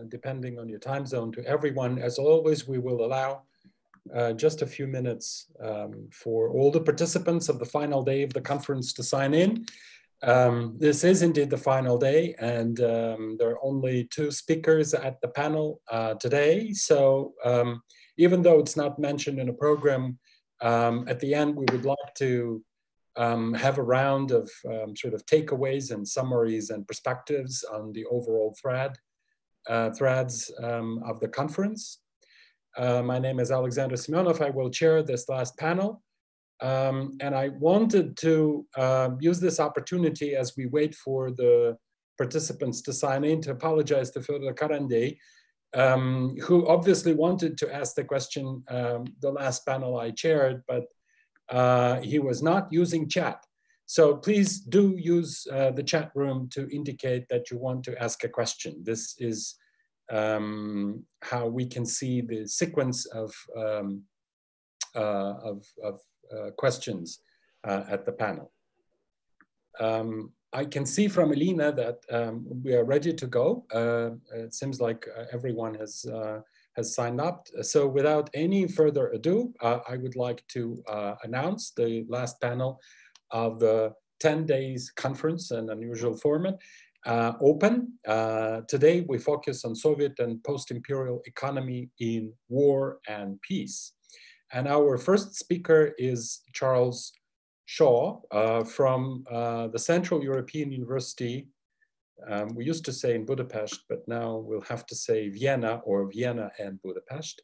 depending on your time zone, to everyone. As always, we will allow just a few minutes for all the participants of the final day of the conference to sign in. This is indeed the final day, and there are only 2 speakers at the panel today. So even though it's not mentioned in a program, at the end, we would like to have a round of sort of takeaways and summaries and perspectives on the overall threads of the conference. My name is Alexander Semyonov. I will chair this last panel. And I wanted to use this opportunity as we wait for the participants to sign in to apologize to Fyodor Karanday, who obviously wanted to ask the question the last panel I chaired, but he was not using chat. So please do use the chat room to indicate that you want to ask a question. This is how we can see the sequence of questions at the panel. I can see from Elena that we are ready to go. It seems like everyone has signed up. So without any further ado, I would like to announce the last panel of the 10 days conference, an unusual format, open. Today we focus on Soviet and post-imperial economy in war and peace. And our first speaker is Charles Shaw from the Central European University. We used to say in Budapest, but now we'll have to say Vienna, or Vienna and Budapest,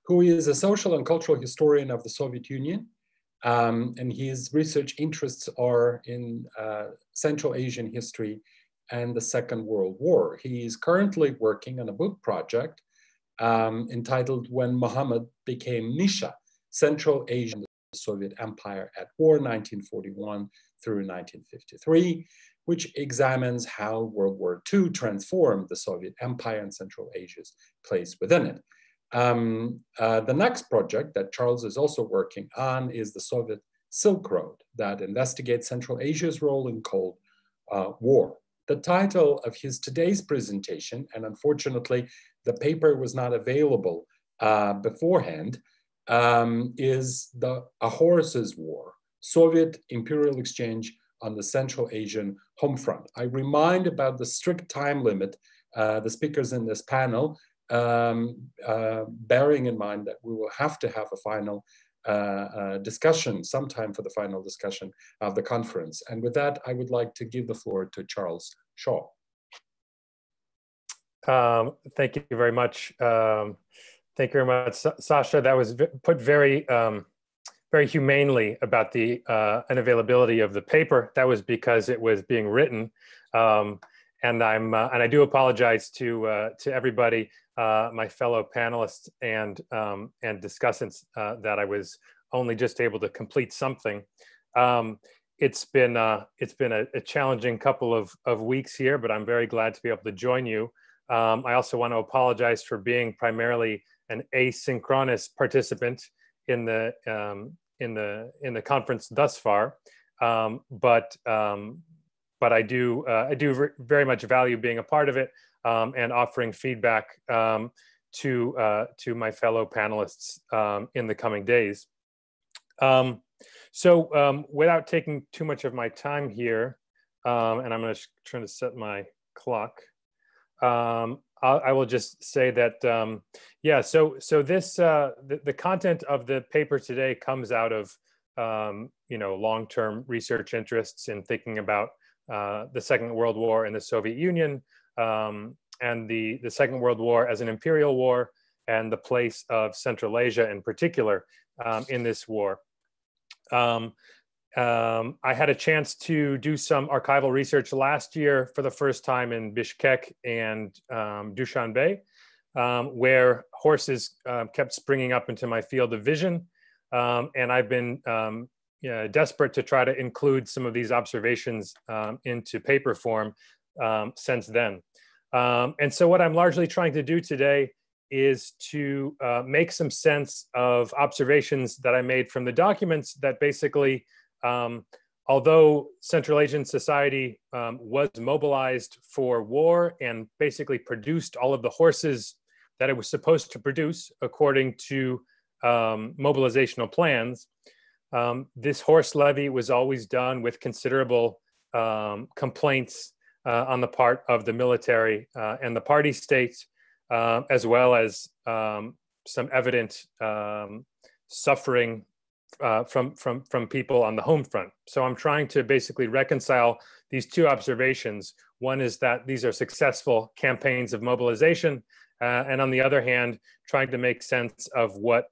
who is a social and cultural historian of the Soviet Union. And his research interests are in Central Asian history and the Second World War. He is currently working on a book project entitled When Muhammad Became Misha, Central Asia and the Soviet Empire at War, 1941 through 1953, which examines how World War II transformed the Soviet Empire and Central Asia's place within it. The next project that Charles is also working on is the Soviet Silk Road that investigates Central Asia's role in Cold War. The title of his today's presentation, and unfortunately the paper was not available beforehand, is A Horse's War, Soviet Imperial Exchange on the Central Asian Homefront. I remind about the strict time limit, the speakers in this panel, bearing in mind that we will have to have a final discussion, sometime for the final discussion of the conference. And with that, I would like to give the floor to Charles Shaw. Thank you very much. Thank you very much, Sasha. That was put very, very humanely about the unavailability of the paper. That was because it was being written, and I do apologize to everybody, my fellow panelists and discussants, that I was only just able to complete something. It's been a challenging couple of weeks here, but I'm very glad to be able to join you. I also want to apologize for being primarily an asynchronous participant in the conference thus far, but I do very much value being a part of it and offering feedback to my fellow panelists in the coming days. So without taking too much of my time here, and I'm going to try to set my clock. I will just say that, yeah, so this, the content of the paper today comes out of, long-term research interests in thinking about the Second World War in the Soviet Union, and the Second World War as an imperial war, and the place of Central Asia in particular in this war. I had a chance to do some archival research last year for the first time in Bishkek and Dushanbe, where horses kept springing up into my field of vision. And I've been desperate to try to include some of these observations into paper form since then. And so what I'm largely trying to do today is to make some sense of observations that I made from the documents that basically although Central Asian society was mobilized for war and basically produced all of the horses that it was supposed to produce according to mobilizational plans, this horse levy was always done with considerable complaints on the part of the military and the party state, as well as some evident suffering from people on the home front. So I'm trying to basically reconcile these two observations. One is that these are successful campaigns of mobilization, and on the other hand, trying to make sense of what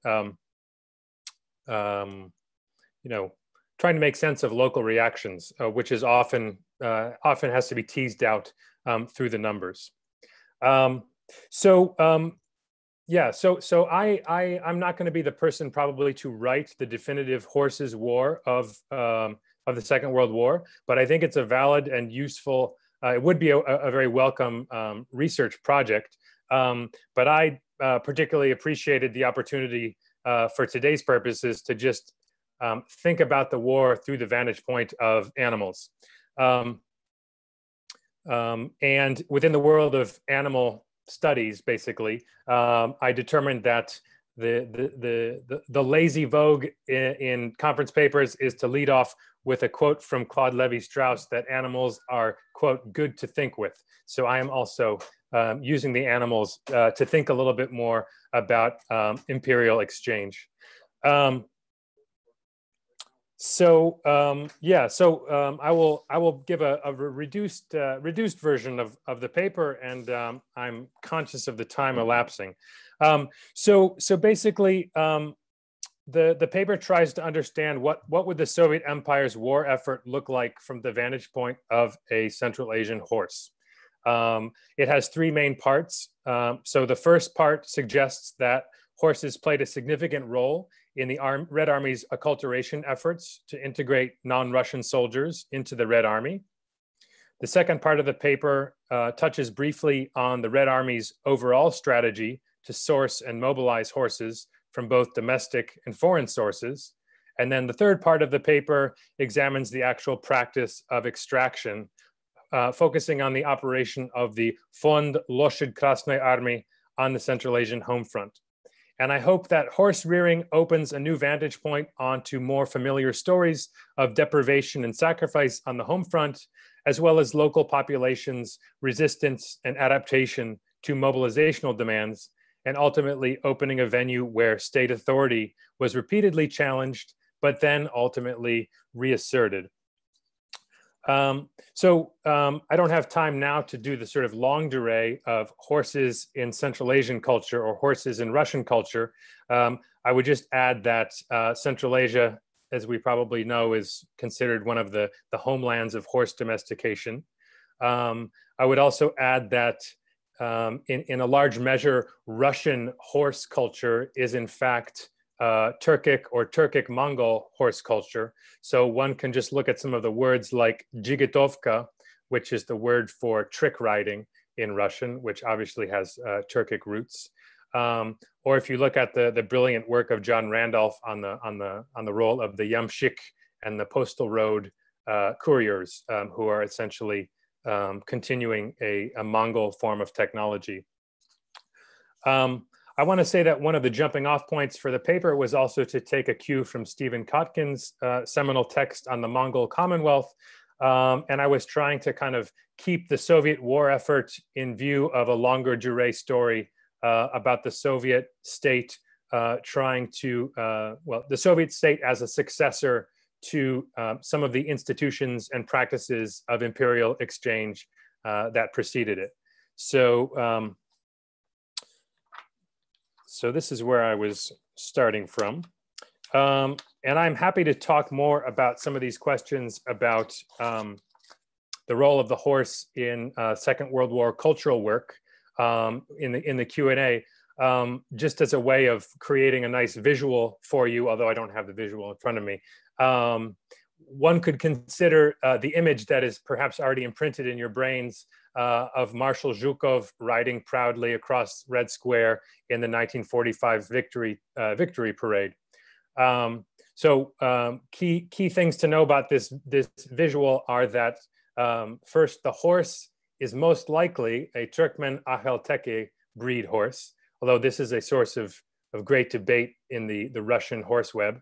trying to make sense of local reactions, which is often has to be teased out through the numbers. I'm not going to be the person probably to write the definitive horses war of the Second World War, but I think it's a valid and useful. It would be a very welcome research project. But I particularly appreciated the opportunity for today's purposes to just think about the war through the vantage point of animals. And within the world of animal studies, basically, I determined that the lazy vogue in conference papers is to lead off with a quote from Claude Lévi-Strauss that animals are, quote, good to think with. So I am also using the animals to think a little bit more about imperial exchange. I will give a reduced version of the paper, and I'm conscious of the time elapsing. So basically, the paper tries to understand what would the Soviet Empire's war effort look like from the vantage point of a Central Asian horse. It has three main parts. So the first part suggests that horses played a significant role in the Red Army's acculturation efforts to integrate non-Russian soldiers into the Red Army. The second part of the paper touches briefly on the Red Army's overall strategy to source and mobilize horses from both domestic and foreign sources. And then the third part of the paper examines the actual practice of extraction, focusing on the operation of the Fond Loshad Krasnoi Army on the Central Asian home front. And I hope that horse rearing opens a new vantage point onto more familiar stories of deprivation and sacrifice on the home front, as well as local populations' resistance and adaptation to mobilizational demands, and ultimately opening a venue where state authority was repeatedly challenged, but then ultimately reasserted. I don't have time now to do the sort of longue durée of horses in Central Asian culture or horses in Russian culture. I would just add that Central Asia, as we probably know, is considered one of the homelands of horse domestication. I would also add that in a large measure, Russian horse culture is in fact Turkic or Turkic-Mongol horse culture. So one can just look at some of the words like jigitovka, which is the word for trick riding in Russian, which obviously has Turkic roots. Or if you look at the brilliant work of John Randolph on the role of the yamshik and the postal road couriers, who are essentially continuing a Mongol form of technology. I want to say that one of the jumping off points for the paper was also to take a cue from Stephen Kotkin's seminal text on the Mongol Commonwealth. And I was trying to kind of keep the Soviet war effort in view of a longer durée story about the Soviet state trying to, the Soviet state as a successor to some of the institutions and practices of imperial exchange that preceded it. So this is where I was starting from. And I'm happy to talk more about some of these questions about the role of the horse in Second World War cultural work in the Q&A, just as a way of creating a nice visual for you, although I don't have the visual in front of me. One could consider the image that is perhaps already imprinted in your brains of Marshal Zhukov riding proudly across Red Square in the 1945 victory parade. So key things to know about this visual are that first, the horse is most likely a Turkmen Ahelteke breed horse, although this is a source of great debate in the Russian horse web.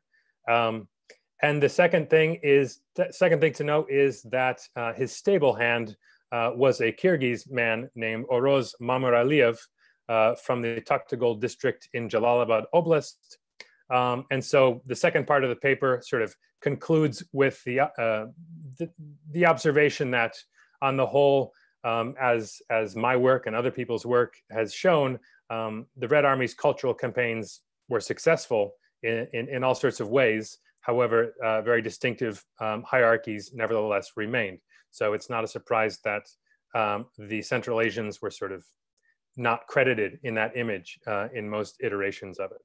And the second thing to note is that his stable hand was a Kyrgyz man named Oroz Mamuraliyev from the Taktagol district in Jalalabad Oblast. And so the second part of the paper sort of concludes with the observation that on the whole, as my work and other people's work has shown, the Red Army's cultural campaigns were successful in all sorts of ways. However, very distinctive hierarchies nevertheless remained. So it's not a surprise that the Central Asians were sort of not credited in that image in most iterations of it.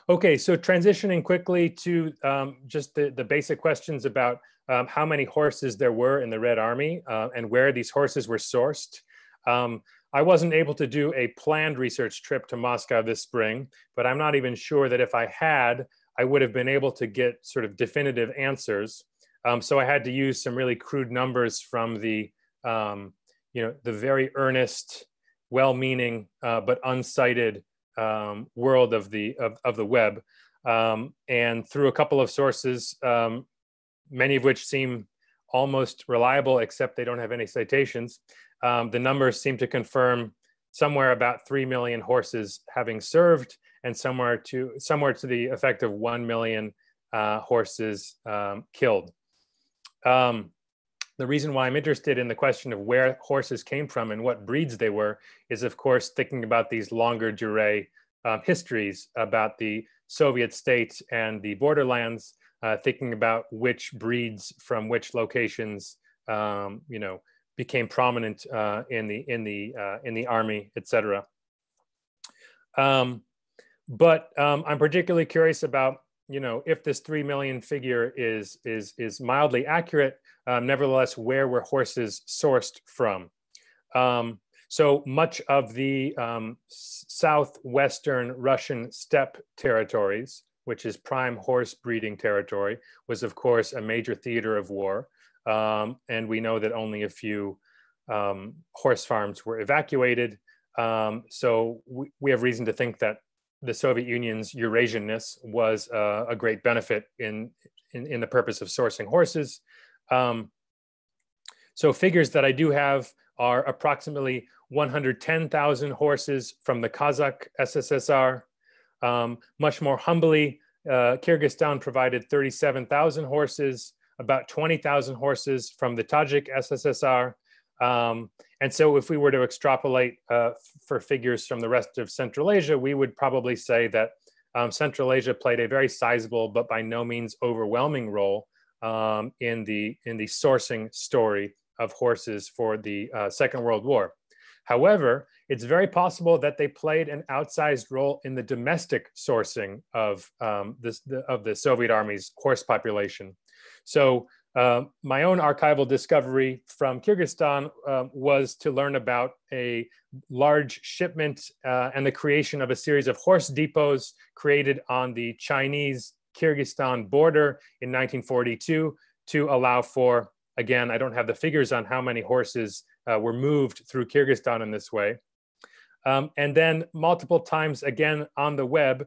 Okay, so transitioning quickly to just the basic questions about how many horses there were in the Red Army and where these horses were sourced. I wasn't able to do a planned research trip to Moscow this spring, but I'm not even sure that if I had, I would have been able to get sort of definitive answers. So I had to use some really crude numbers from the, the very earnest, well-meaning but unsighted world of the web, and through a couple of sources, many of which seem almost reliable, except they don't have any citations. The numbers seem to confirm somewhere about 3 million horses having served, and somewhere to the effect of 1 million horses killed. The reason why I'm interested in the question of where horses came from and what breeds they were is, of course, thinking about these longer durée histories about the Soviet states and the borderlands, thinking about which breeds from which locations, became prominent in the army, etc. But I'm particularly curious about, if this 3 million figure is mildly accurate, nevertheless, where were horses sourced from? So much of the southwestern Russian steppe territories, which is prime horse breeding territory, was of course a major theater of war. And we know that only a few horse farms were evacuated. So we have reason to think that the Soviet Union's Eurasianness was a great benefit in the purpose of sourcing horses. So figures that I do have are approximately 110,000 horses from the Kazakh SSSR. Much more humbly, Kyrgyzstan provided 37,000 horses, about 20,000 horses from the Tajik SSSR. And so if we were to extrapolate for figures from the rest of Central Asia, we would probably say that Central Asia played a very sizable but by no means overwhelming role in the sourcing story of horses for the Second World War. However, it's very possible that they played an outsized role in the domestic sourcing of the Soviet Army's horse population. So my own archival discovery from Kyrgyzstan was to learn about a large shipment and the creation of a series of horse depots created on the Chinese-Kyrgyzstan border in 1942 to allow for, again, I don't have the figures on how many horses were moved through Kyrgyzstan in this way. And then multiple times again on the web,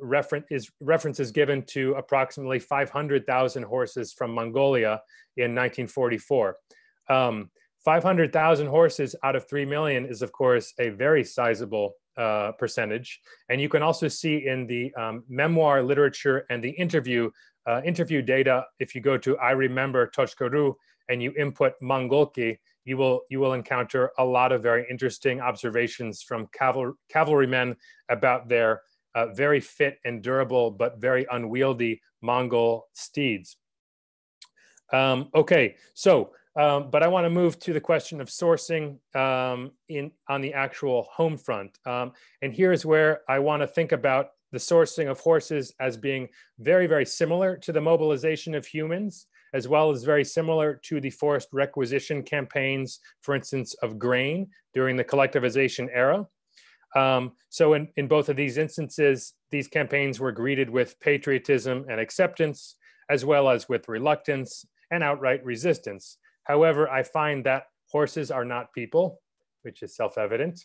reference is given to approximately 500,000 horses from Mongolia in 1944. 500,000 horses out of 3 million is, of course, a very sizable percentage. And you can also see in the memoir literature and the interview data, if you go to iremember.ru and you input Mongolki, you will encounter a lot of very interesting observations from cavalrymen about their very fit and durable, but very unwieldy Mongol steeds. Okay, so, but I want to move to the question of sourcing on the actual home front. And here's where I want to think about the sourcing of horses as being very, very similar to the mobilization of humans, as well as very similar to the forced requisition campaigns, for instance, of grain during the collectivization era. So in both of these instances, these campaigns were greeted with patriotism and acceptance, as well as with reluctance and outright resistance. However, I find that horses are not people, which is self-evident,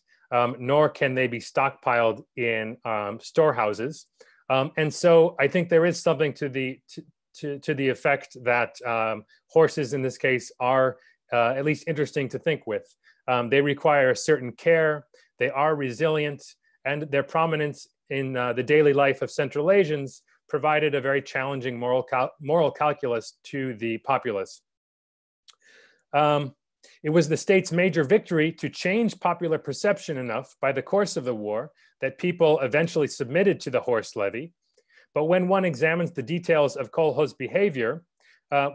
nor can they be stockpiled in storehouses. And so I think there is something to the effect that horses in this case are at least interesting to think with. They require a certain care, they are resilient, and their prominence in the daily life of Central Asians provided a very challenging moral calculus to the populace. It was the state's major victory to change popular perception enough by the course of the war that people eventually submitted to the horse levy. But when one examines the details of kolkhoz behavior,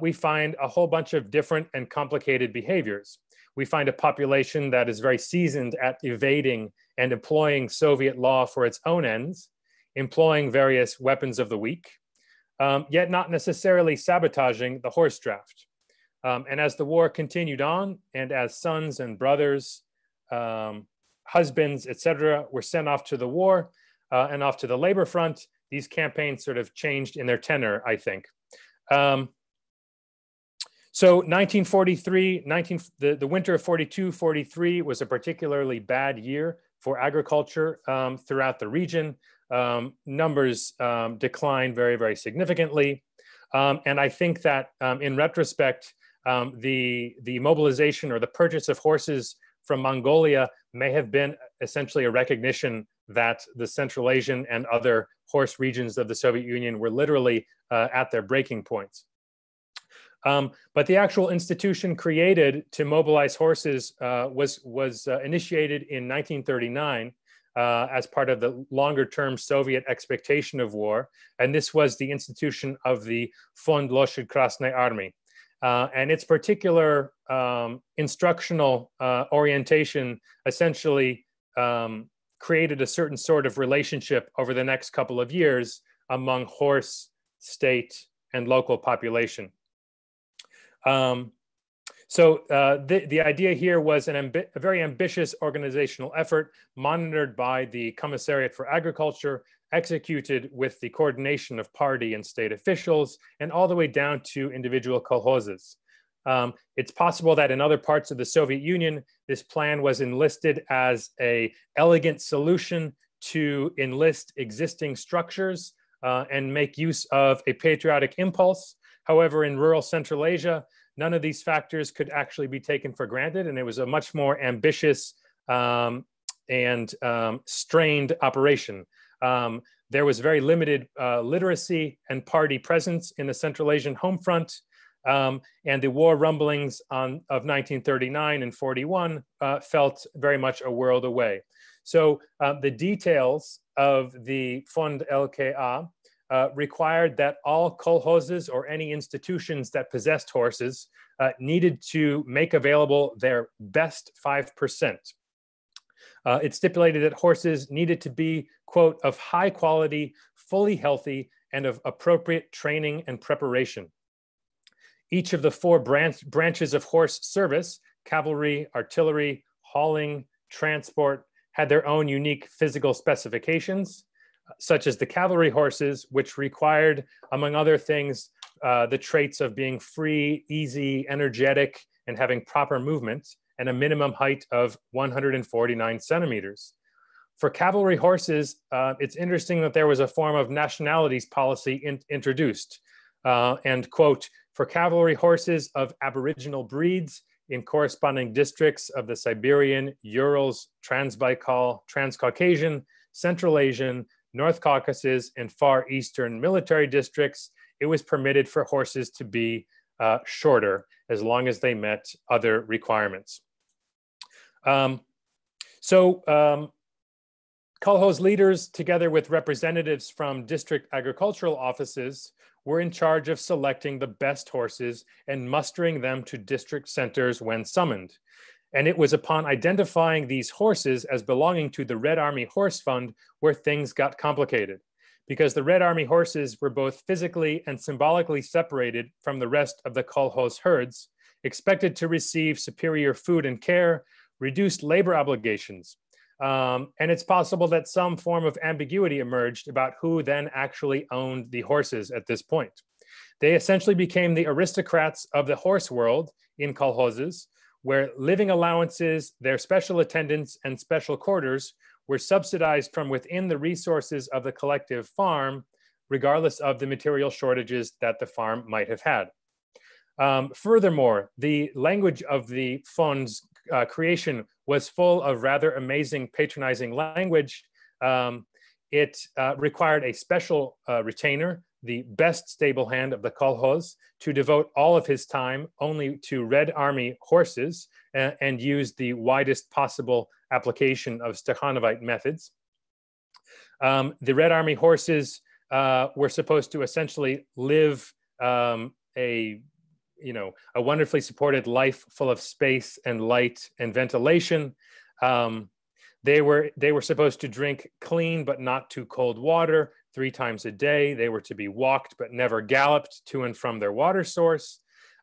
we find a whole bunch of different and complicated behaviors. We find a population that is very seasoned at evading and employing Soviet law for its own ends, employing various weapons of the weak, yet not necessarily sabotaging the horse draft. And as the war continued on, and as sons and brothers, husbands, etc., were sent off to the war and off to the labor front, these campaigns sort of changed in their tenor, I think. So 1943, the winter of 42-43 was a particularly bad year for agriculture throughout the region. Numbers declined very, very significantly. And I think that in retrospect, the mobilization or the purchase of horses from Mongolia may have been essentially a recognition that the Central Asian and other horse regions of the Soviet Union were literally at their breaking points. But the actual institution created to mobilize horses was initiated in 1939 as part of the longer-term Soviet expectation of war. And this was the institution of the Fond Loshad Krasnai Army. And its particular instructional orientation essentially created a certain sort of relationship over the next couple of years among horse, state, and local population. So the idea here was a very ambitious organizational effort monitored by the Commissariat for Agriculture, executed with the coordination of party and state officials, and all the way down to individual kolkhozes. It's possible that in other parts of the Soviet Union, this plan was enlisted as an elegant solution to enlist existing structures and make use of a patriotic impulse. However, in rural Central Asia, none of these factors could actually be taken for granted, and it was a much more ambitious and strained operation. There was very limited literacy and party presence in the Central Asian Homefront, and the war rumblings of 1939 and 41 felt very much a world away. So the details of the Fond LKA required that all kolkhozes or any institutions that possessed horses needed to make available their best 5%. It stipulated that horses needed to be, quote, of high quality, fully healthy, and of appropriate training and preparation. Each of the four branches of horse service, cavalry, artillery, hauling, transport, had their own unique physical specifications, such as the cavalry horses, which required, among other things, the traits of being free, easy, energetic, and having proper movement, and a minimum height of 149 centimeters. For cavalry horses, it's interesting that there was a form of nationalities policy introduced. And quote, for cavalry horses of aboriginal breeds in corresponding districts of the Siberian, Urals, Transbaikal, Transcaucasian, Central Asian, North Caucasus, and Far Eastern military districts, it was permitted for horses to be shorter as long as they met other requirements. Kolkhoz leaders, together with representatives from district agricultural offices, were in charge of selecting the best horses and mustering them to district centers when summoned. And it was upon identifying these horses as belonging to the Red Army Horse Fund where things got complicated, because the Red Army horses were both physically and symbolically separated from the rest of the kolkhoz herds, expected to receive superior food and care, reduced labor obligations, And it's possible that some form of ambiguity emerged about who then actually owned the horses at this point. They essentially became the aristocrats of the horse world in kolkhozes, where living allowances, their special attendants, and special quarters were subsidized from within the resources of the collective farm, regardless of the material shortages that the farm might have had. Furthermore, the language of the Fond's creation was full of rather amazing patronizing language. It required a special retainer, the best stable hand of the kolkhoz, to devote all of his time only to Red Army horses and use the widest possible application of Stakhanovite methods. The Red Army horses were supposed to essentially live a wonderfully supported life full of space and light and ventilation. They were supposed to drink clean but not too cold water 3 times a day. They were to be walked but never galloped to and from their water source.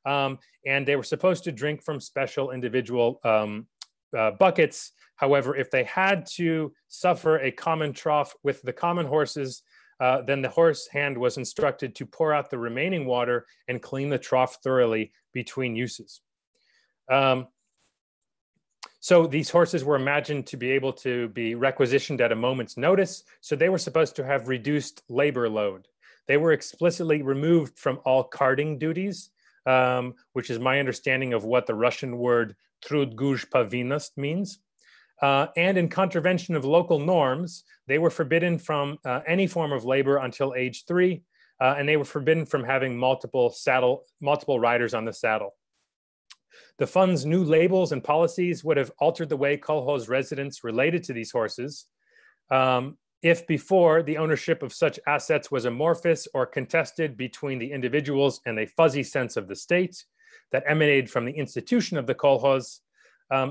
And they were supposed to drink from special individual buckets. However, if they had to suffer a common trough with the common horses, then the horse hand was instructed to pour out the remaining water and clean the trough thoroughly between uses. So these horses were imagined to be able to be requisitioned at a moment's notice. So they were supposed to have reduced labor load. They were explicitly removed from all carting duties, which is my understanding of what the Russian word trudguj pavinost means. And in contravention of local norms, they were forbidden from any form of labor until age 3, and they were forbidden from having multiple riders on the saddle. The Fund's new labels and policies would have altered the way kolkhoz residents related to these horses. If before, the ownership of such assets was amorphous or contested between the individuals and a fuzzy sense of the state that emanated from the institution of the kolkhoz,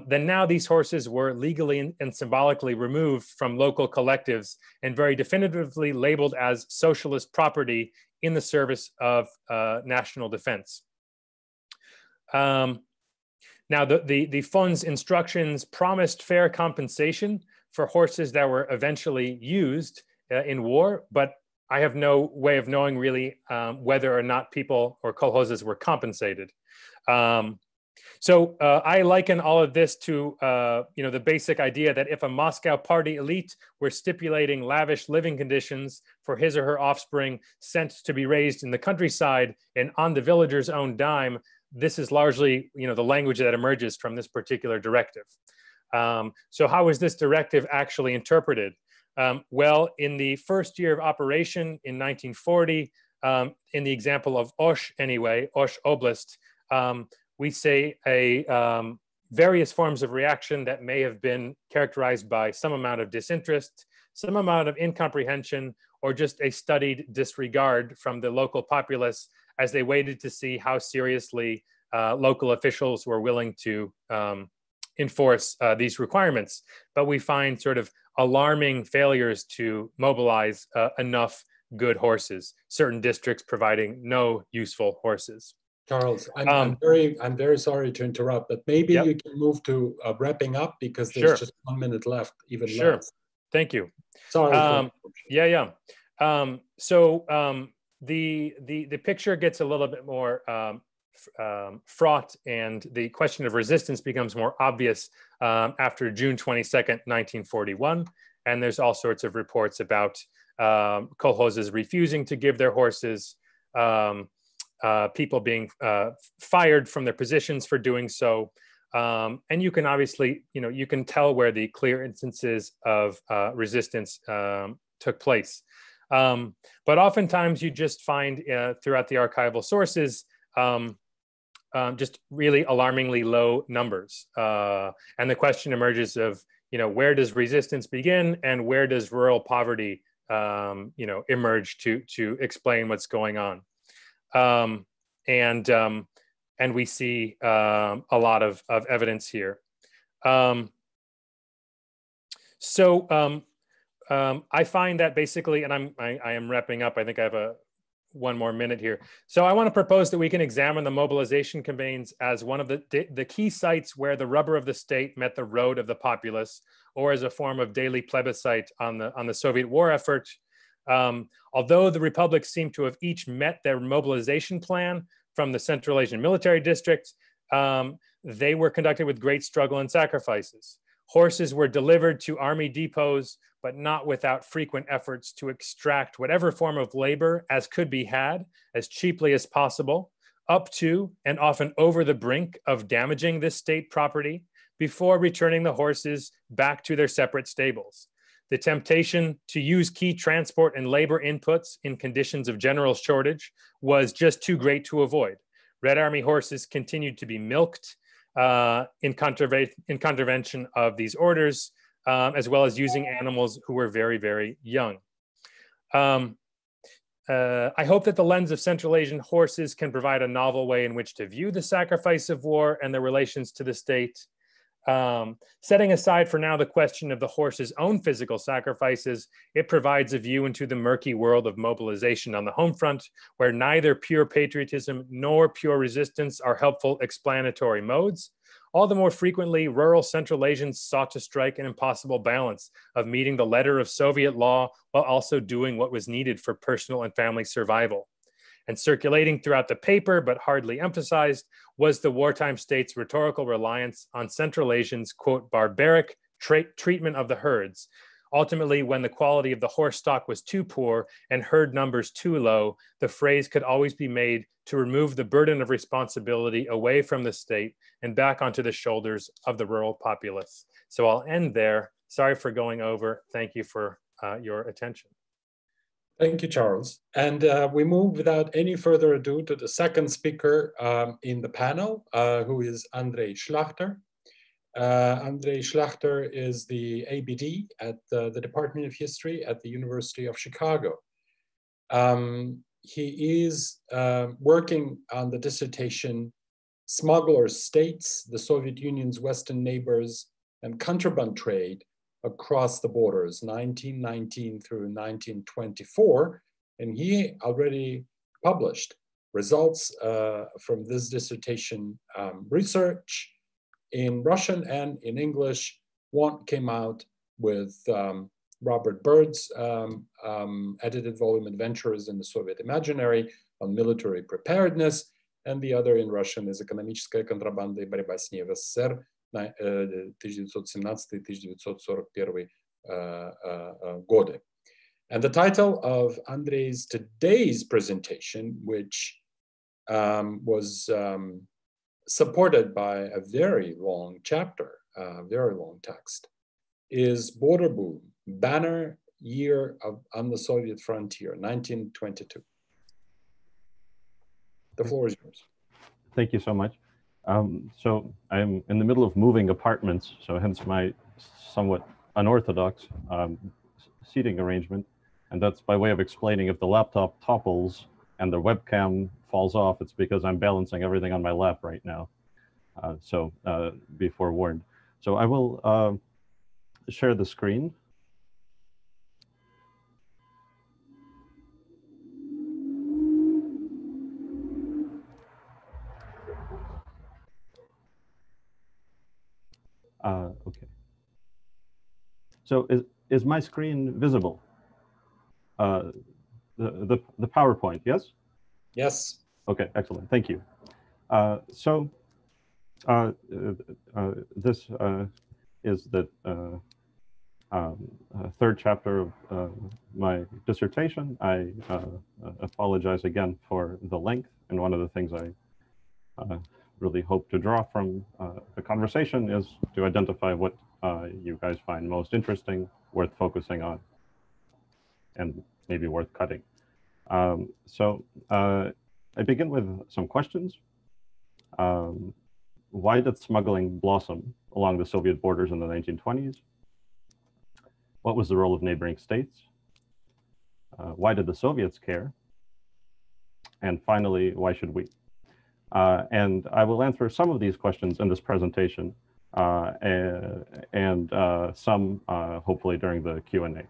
then now these horses were legally and symbolically removed from local collectives and very definitively labeled as socialist property in the service of national defense. Now, the Fund's instructions promised fair compensation for horses that were eventually used in war, but I have no way of knowing really whether or not people or kolkhozes were compensated. So I liken all of this to the basic idea that if a Moscow party elite were stipulating lavish living conditions for his or her offspring sent to be raised in the countryside and on the villager's own dime, this is largely the language that emerges from this particular directive. So how is this directive actually interpreted? Well, in the first year of operation in 1940, in the example of Osh anyway, Osh Oblast, we say various forms of reaction that may have been characterized by some amount of disinterest, some amount of incomprehension, or just a studied disregard from the local populace as they waited to see how seriously local officials were willing to enforce these requirements. But we find sort of alarming failures to mobilize enough good horses, certain districts providing no useful horses. Charles, I'm very sorry to interrupt, but maybe you can move to wrapping up because there's just 1 minute left, even less. Thank you. Sorry. The picture gets a little bit more fraught, and the question of resistance becomes more obvious after June 22nd, 1941. And there's all sorts of reports about kolkhozes refusing to give their horses, people being fired from their positions for doing so. And you can obviously, you can tell where the clear instances of resistance took place. But oftentimes you just find throughout the archival sources just really alarmingly low numbers. And the question emerges of, where does resistance begin and where does rural poverty, emerge to explain what's going on. And we see a lot of evidence here. I find that basically, and I am wrapping up. I think I have one more minute here. So I want to propose that we can examine the mobilization campaigns as one of the key sites where the rubber of the state met the road of the populace, or as a form of daily plebiscite on the Soviet war effort. Although the republics seem to have each met their mobilization plan from the Central Asian military district, they were conducted with great struggle and sacrifices. Horses were delivered to army depots, but not without frequent efforts to extract whatever form of labor as could be had as cheaply as possible, up to and often over the brink of damaging this state property before returning the horses back to their separate stables. The temptation to use key transport and labor inputs in conditions of general shortage was just too great to avoid. Red Army horses continued to be milked in contravention of these orders, as well as using animals who were very, very young. I hope that the lens of Central Asian horses can provide a novel way in which to view the sacrifice of war and their relations to the state. Setting aside for now the question of the horse's own physical sacrifices, it provides a view into the murky world of mobilization on the home front, where neither pure patriotism nor pure resistance are helpful explanatory modes. All the more frequently, rural Central Asians sought to strike an impossible balance of meeting the letter of Soviet law while also doing what was needed for personal and family survival. And circulating throughout the paper, but hardly emphasized, was the wartime state's rhetorical reliance on Central Asians', quote, barbaric treatment of the herds. Ultimately, when the quality of the horse stock was too poor and herd numbers too low, the phrase could always be made to remove the burden of responsibility away from the state and back onto the shoulders of the rural populace. So I'll end there. Sorry for going over. Thank you for your attention. Thank you, Charles. And we move without any further ado to the second speaker in the panel, who is Andrey Shlyakhter. Andrey Shlyakhter is the ABD at the Department of History at the University of Chicago. He is working on the dissertation, Smuggler States, the Soviet Union's Western Neighbors, and Contraband Trade across the borders, 1919 through 1924. And he already published results from this dissertation research in Russian and in English. One came out with Robert Byrd's edited volume Adventures in the Soviet Imaginary on military preparedness, and the other in Russian is Экономическая контрабанда и борьба с ней в СССР 1917-1941 годы. And the title of Andrei's today's presentation, which was supported by a very long chapter, very long text, is Border Boom, Banner Year on the Soviet Frontier, 1922. The floor is yours. Thank you so much. So I'm in the middle of moving apartments, so hence my somewhat unorthodox seating arrangement. And that's by way of explaining if the laptop topples and the webcam falls off, it's because I'm balancing everything on my lap right now. So be forewarned. So I will share the screen. Okay. So is my screen visible? The PowerPoint, yes? Yes. Okay, excellent. Thank you. This is the third chapter of my dissertation. I apologize again for the length, and one of the things I really hope to draw from the conversation is to identify what you guys find most interesting, worth focusing on, and maybe worth cutting. So I begin with some questions. Why did smuggling blossom along the Soviet borders in the 1920s? What was the role of neighboring states? Why did the Soviets care? And finally, why should we? And I will answer some of these questions in this presentation and some hopefully during the Q&A.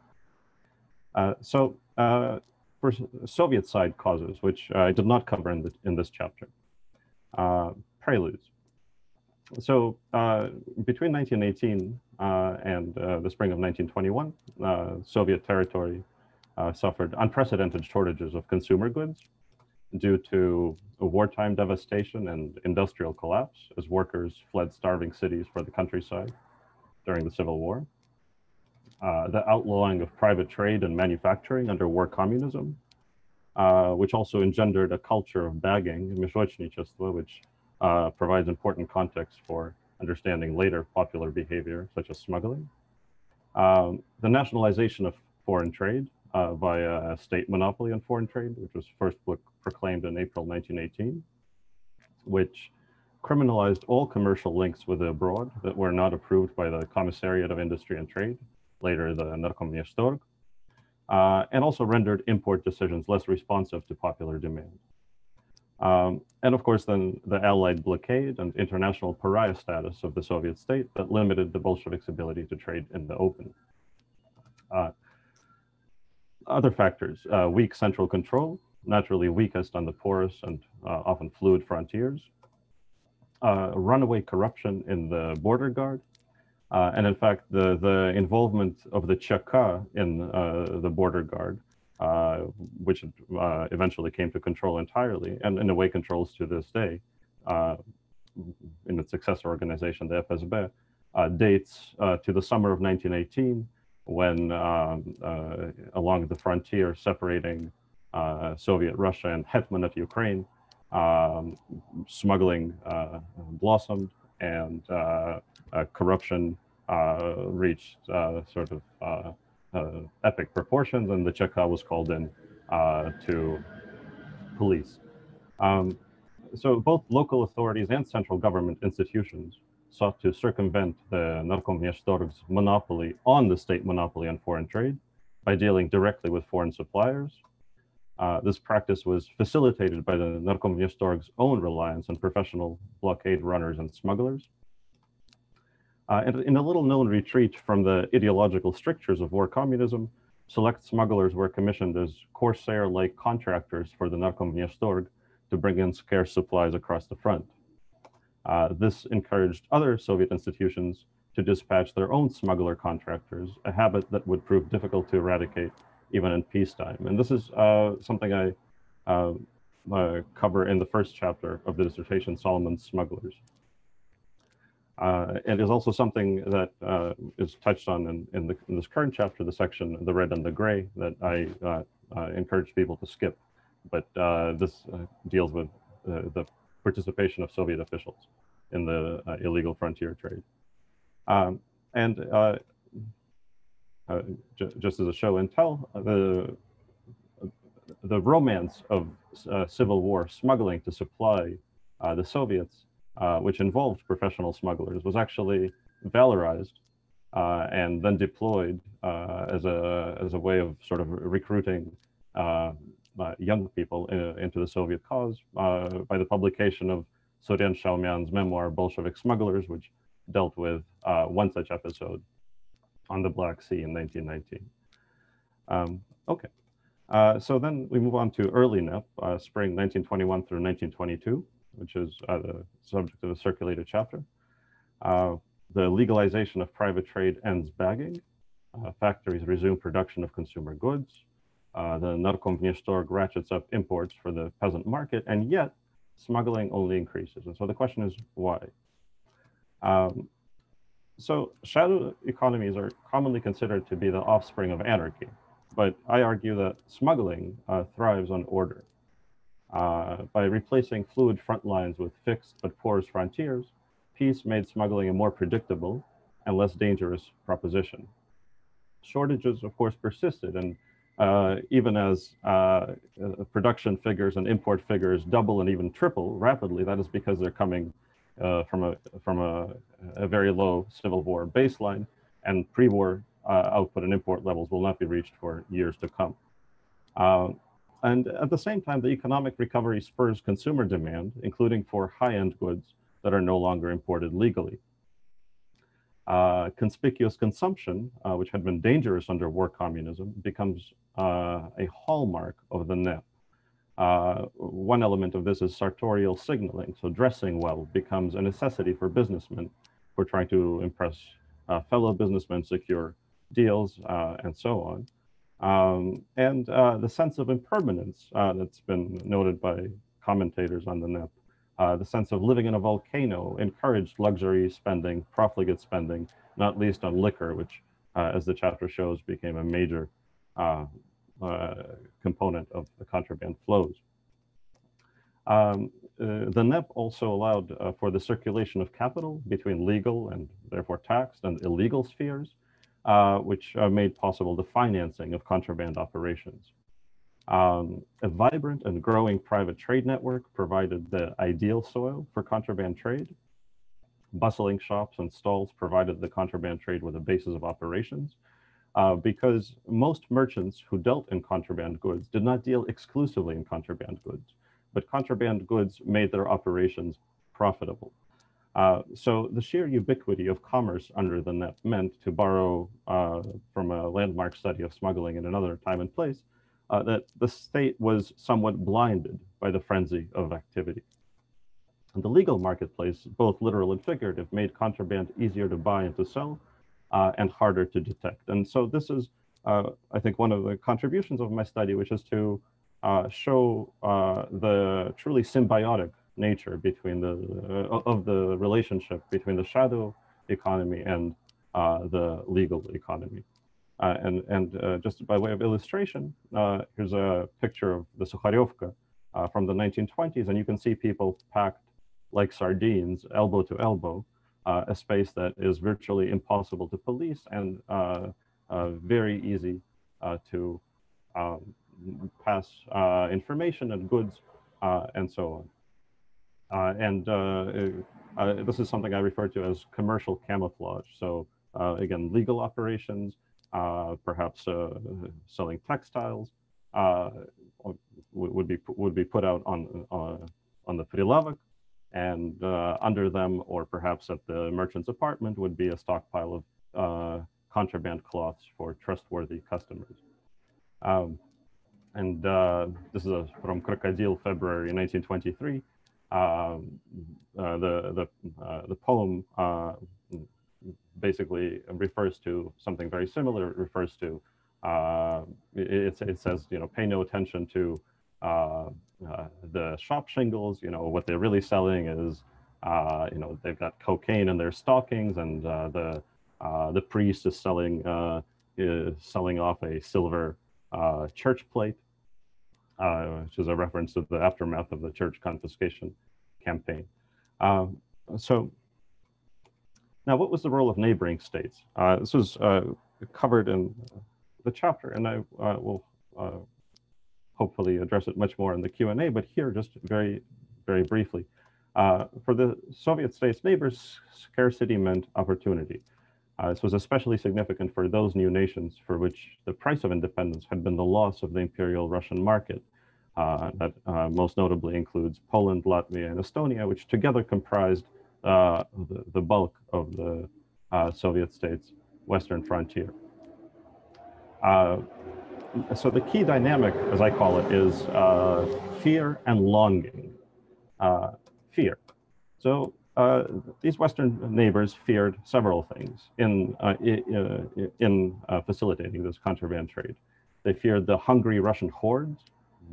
So for Soviet side causes, which I did not cover in this chapter. Preludes. So between 1918 and the spring of 1921, Soviet territory suffered unprecedented shortages of consumer goods due to a wartime devastation and industrial collapse as workers fled starving cities for the countryside during the Civil War. The outlawing of private trade and manufacturing under war communism, which also engendered a culture of bagging, which provides important context for understanding later popular behavior, such as smuggling. The nationalization of foreign trade via a state monopoly on foreign trade, which was first proclaimed in April 1918, which criminalized all commercial links with the abroad that were not approved by the Commissariat of Industry and Trade, later the Narkomnyestorg, and also rendered import decisions less responsive to popular demand. And of course, then the Allied blockade and international pariah status of the Soviet state that limited the Bolsheviks' ability to trade in the open. Other factors, weak central control, naturally weakest on the porous and often fluid frontiers, runaway corruption in the border guard, and in fact, the involvement of the Cheka in the border guard, which eventually came to control entirely, and in a way controls to this day, in its successor organization, the FSB, dates to the summer of 1918, when along the frontier separating Soviet Russia and Hetmanate Ukraine, smuggling blossomed and corruption reached sort of epic proportions, and the Cheka was called in to police. So both local authorities and central government institutions sought to circumvent the Narkomnyestorg's monopoly on the state monopoly on foreign trade by dealing directly with foreign suppliers. This practice was facilitated by the Narkomnyestorg's own reliance on professional blockade runners and smugglers. And in a little-known retreat from the ideological strictures of war communism, select smugglers were commissioned as corsair-like contractors for the Narkomnyestorg to bring in scarce supplies across the front. This encouraged other Soviet institutions to dispatch their own smuggler contractors, a habit that would prove difficult to eradicate even in peacetime. And this is something I cover in the first chapter of the dissertation, Solomon's Smugglers. It is also something that is touched on in this current chapter, the section, the red and the gray, that I encourage people to skip. But this deals with the participation of Soviet officials in the illegal frontier trade. Just as a show and tell, the romance of civil war smuggling to supply the Soviets, which involved professional smugglers, was actually valorized and then deployed as a way of sort of recruiting young people into the Soviet cause by the publication of Soren Shaumyan's memoir, Bolshevik Smugglers, which dealt with one such episode on the Black Sea in 1919. Okay, so then we move on to early NEP, spring 1921 through 1922, which is the subject of a circulated chapter. The legalization of private trade ends bagging. Factories resume production of consumer goods. The Narkomnyestorg ratchets up imports for the peasant market, and yet smuggling only increases. And so the question is why? So shadow economies are commonly considered to be the offspring of anarchy, but I argue that smuggling thrives on order. By replacing fluid front lines with fixed but porous frontiers, peace made smuggling a more predictable and less dangerous proposition. Shortages, of course, persisted, and even as production figures and import figures double and even triple rapidly, that is because they're coming from a very low Civil War baseline, and pre-war output and import levels will not be reached for years to come. And at the same time, the economic recovery spurs consumer demand, including for high-end goods that are no longer imported legally. conspicuous consumption, which had been dangerous under war communism, becomes a hallmark of the NEP. One element of this is sartorial signaling. So dressing well becomes a necessity for businessmen who are trying to impress fellow businessmen, secure deals, and so on. And the sense of impermanence that's been noted by commentators on the NEP. The sense of living in a volcano encouraged luxury spending, profligate spending, not least on liquor, which, as the chapter shows, became a major component of the contraband flows. The NEP also allowed for the circulation of capital between legal and therefore taxed and illegal spheres, which made possible the financing of contraband operations. A vibrant and growing private trade network provided the ideal soil for contraband trade. Bustling shops and stalls provided the contraband trade with a basis of operations, because most merchants who dealt in contraband goods did not deal exclusively in contraband goods, but contraband goods made their operations profitable. So the sheer ubiquity of commerce under the NEP meant, to borrow from a landmark study of smuggling in another time and place, that the state was somewhat blinded by the frenzy of activity. And the legal marketplace, both literal and figurative, made contraband easier to buy and to sell, and harder to detect. And so this is, I think, one of the contributions of my study, which is to show the truly symbiotic nature between of the relationship between the shadow economy and the legal economy. And just by way of illustration, here's a picture of the Sukharyovka from the 1920s, and you can see people packed like sardines, elbow to elbow, a space that is virtually impossible to police and very easy to pass information and goods and so on. This is something I refer to as commercial camouflage. So again, legal operations, perhaps selling textiles would be put out on the prilavok, and under them, or perhaps at the merchant's apartment, would be a stockpile of contraband cloths for trustworthy customers. This is from Crocodile, February 1923. The poem basically refers to something very similar. It refers to, it says, pay no attention to the shop shingles. What they're really selling is, they've got cocaine in their stockings, and the priest is selling off a silver church plate, which is a reference to the aftermath of the church confiscation campaign. So now, what was the role of neighboring states? This was covered in the chapter, and I will hopefully address it much more in the Q&A, but here, just very, very briefly. For the Soviet states' neighbors, scarcity meant opportunity. This was especially significant for those new nations for which the price of independence had been the loss of the Imperial Russian market. That most notably includes Poland, Latvia, and Estonia, which together comprised the bulk of the Soviet states' western frontier. So the key dynamic, as I call it, is fear and longing. Fear. So these Western neighbors feared several things in facilitating this contraband trade. They feared the hungry Russian hordes,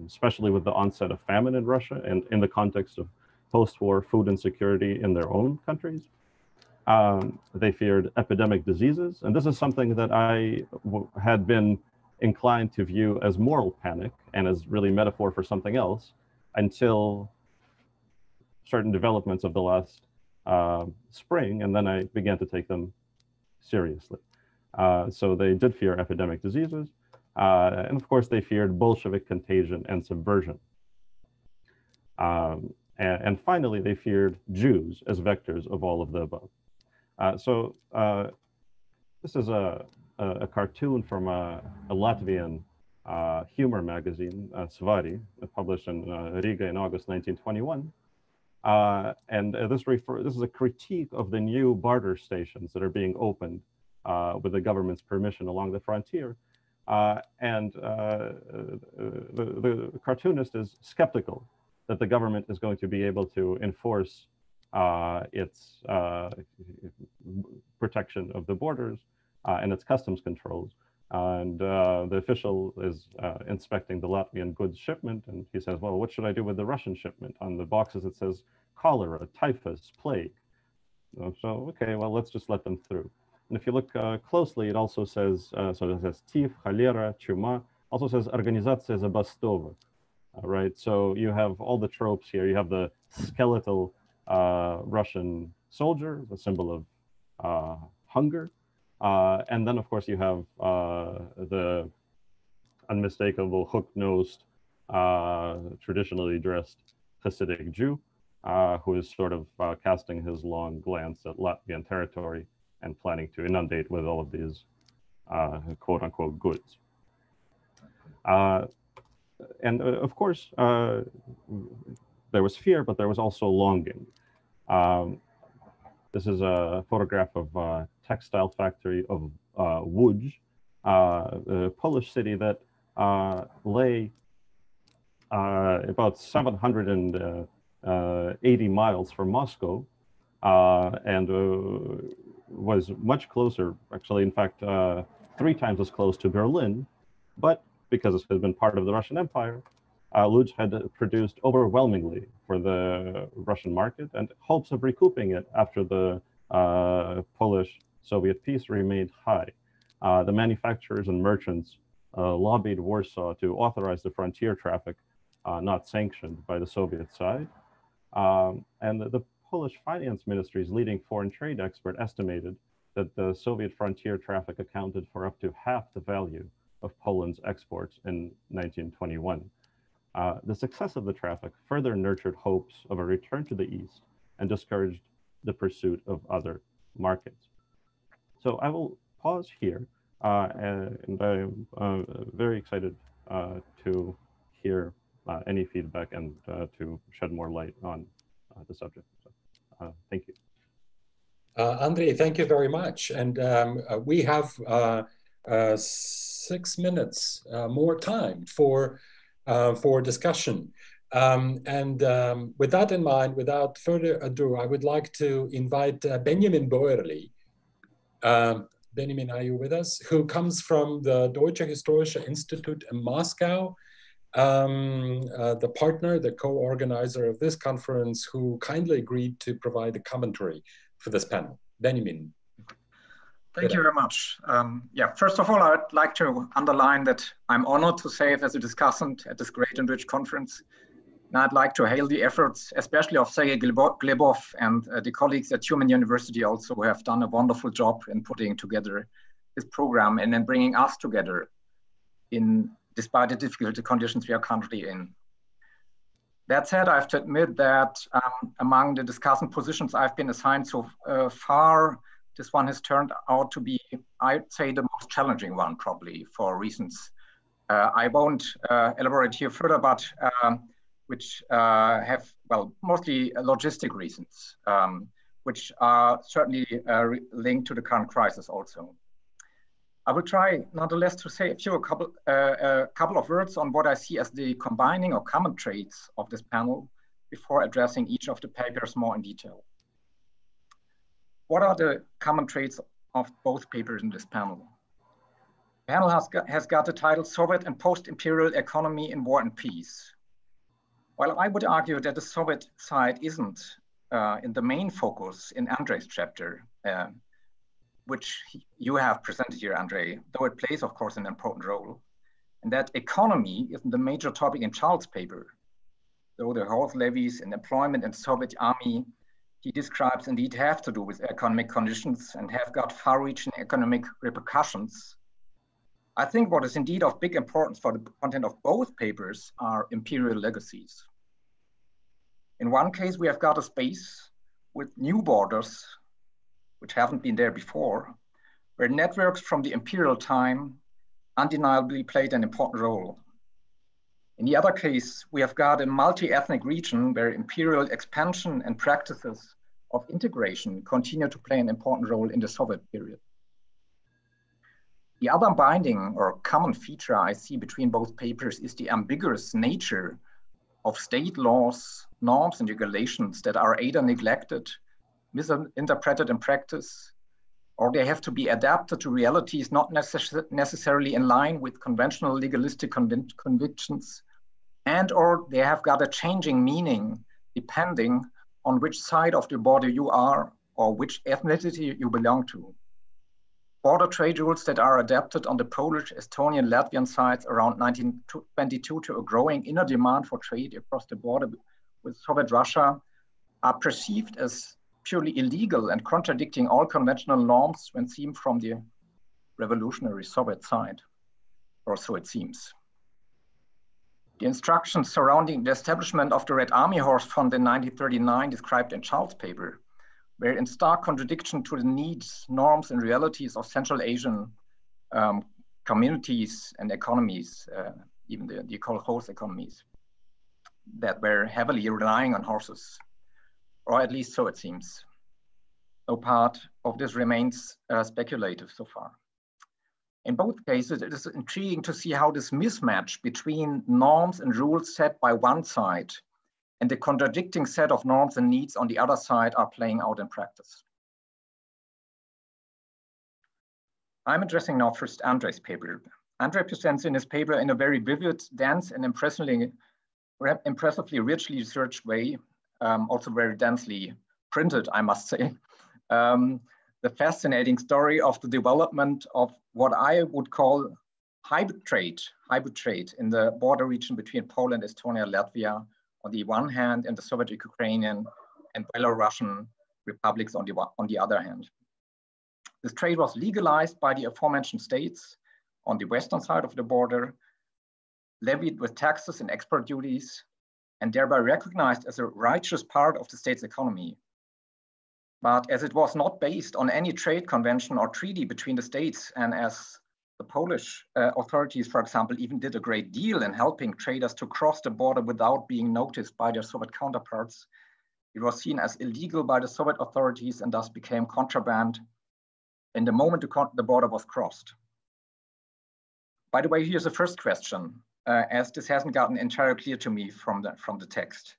especially with the onset of famine in Russia and in the context of post-war food insecurity in their own countries. They feared epidemic diseases, and this is something that I had been inclined to view as moral panic and as really metaphor for something else until certain developments of the last spring, and then I began to take them seriously. So they did fear epidemic diseases, and of course they feared Bolshevik contagion and subversion. And finally, they feared Jews as vectors of all of the above. So this is a cartoon from a Latvian humor magazine, Svari, published in Riga in August 1921. This is a critique of the new barter stations that are being opened with the government's permission along the frontier. The cartoonist is skeptical that the government is going to be able to enforce its protection of the borders and its customs controls. The official is inspecting the Latvian goods shipment, and he says, well, what should I do with the Russian shipment? On the boxes it says cholera, typhus, plague. So, okay, well, let's just let them through. And if you look closely, it also says, so it says tif, cholera, chuma, also says Organizacja Zabastova, right? So you have all the tropes here. You have the skeletal Russian soldier, the symbol of hunger. And then, of course, you have the unmistakable hook-nosed, traditionally dressed Hasidic Jew, who is sort of casting his long glance at Latvian territory and planning to inundate with all of these quote-unquote goods. Of course, there was fear, but there was also longing. This is a photograph of a textile factory of Łódź, a Polish city that lay about 780 miles from Moscow, and was much closer, actually, in fact, 3 times as close to Berlin, but because it has been part of the Russian Empire, Łódź had produced overwhelmingly for the Russian market, and hopes of recouping it after the Polish-Soviet peace remained high. The manufacturers and merchants lobbied Warsaw to authorize the frontier traffic not sanctioned by the Soviet side. And the Polish finance ministry's leading foreign trade expert estimated that the Soviet frontier traffic accounted for up to half the value of Poland's exports in 1921. The success of the traffic further nurtured hopes of a return to the East and discouraged the pursuit of other markets. So I will pause here, and I'm very excited to hear any feedback and to shed more light on the subject. So, thank you. Andrey, thank you very much. And we have 6 minutes more time for discussion. With that in mind, without further ado, I would like to invite Benjamin Beuerle. Benjamin, are you with us? Who comes from the Deutsche Historische Institut in Moscow, the partner, the co-organizer of this conference, who kindly agreed to provide a commentary for this panel. Benjamin. Thank you very much. Yeah, first of all, I would like to underline that I'm honored to serve as a discussant at this great and rich conference. And I'd like to hail the efforts, especially of Sergei Glebov and the colleagues at Tyumen University also, who have done a wonderful job in putting together this program and then bringing us together despite the difficult conditions we are currently in. That said, I have to admit that among the discussant positions I've been assigned so far, this one has turned out to be, I'd say, the most challenging one, probably, for reasons I won't elaborate here further, but which have, well, mostly logistic reasons, which are certainly linked to the current crisis also. I will try, nonetheless, to say a couple of words on what I see as the combining or common traits of this panel before addressing each of the papers more in detail. What are the common traits of both papers in this panel? The panel has got the title Soviet and Post-Imperial Economy in War and Peace. While I would argue that the Soviet side isn't in the main focus in Andrey's chapter, which you have presented here, Andrey, though it plays, of course, an important role, and that economy isn't the major topic in Charles' paper, though the horse levies and employment in the Soviet army he describes indeed have to do with economic conditions and have got far-reaching economic repercussions. I think what is indeed of big importance for the content of both papers are imperial legacies. In one case, we have got a space with new borders, which haven't been there before, where networks from the imperial time undeniably played an important role. In the other case, we have got a multi-ethnic region where imperial expansion and practices of integration continue to play an important role in the Soviet period. The other binding or common feature I see between both papers is the ambiguous nature of state laws, norms, and regulations that are either neglected, misinterpreted in practice, or they have to be adapted to realities not necessarily in line with conventional legalistic convictions, and or they have got a changing meaning depending on which side of the border you are or which ethnicity you belong to. Border trade rules that are adapted on the Polish, Estonian, Latvian sides around 1922 to a growing inner demand for trade across the border with Soviet Russia are perceived as purely illegal and contradicting all conventional norms when seen from the revolutionary Soviet side, or so it seems. The instructions surrounding the establishment of the Red Army Horse-Fund in 1939 described in Charles' paper were in stark contradiction to the needs, norms, and realities of Central Asian communities and economies, even the kolkhoz economies that were heavily relying on horses, or at least so it seems. No part of this remains speculative so far. In both cases, it is intriguing to see how this mismatch between norms and rules set by one side and the contradicting set of norms and needs on the other side are playing out in practice. I'm addressing now first Andrey's paper. Andrey presents in his paper in a very vivid, dense, and impressively richly researched way, also very densely printed, I must say, the fascinating story of the development of what I would call hybrid trade in the border region between Poland, Estonia, Latvia, on the one hand, and the Soviet Ukrainian and Belarusian republics on the other hand. This trade was legalized by the aforementioned states on the western side of the border, levied with taxes and export duties, and thereby recognized as a righteous part of the state's economy. But as it was not based on any trade convention or treaty between the states, and as the Polish authorities, for example, even did a great deal in helping traders to cross the border without being noticed by their Soviet counterparts, it was seen as illegal by the Soviet authorities and thus became contraband in the moment the border was crossed. By the way, here's the first question, as this hasn't gotten entirely clear to me from the text.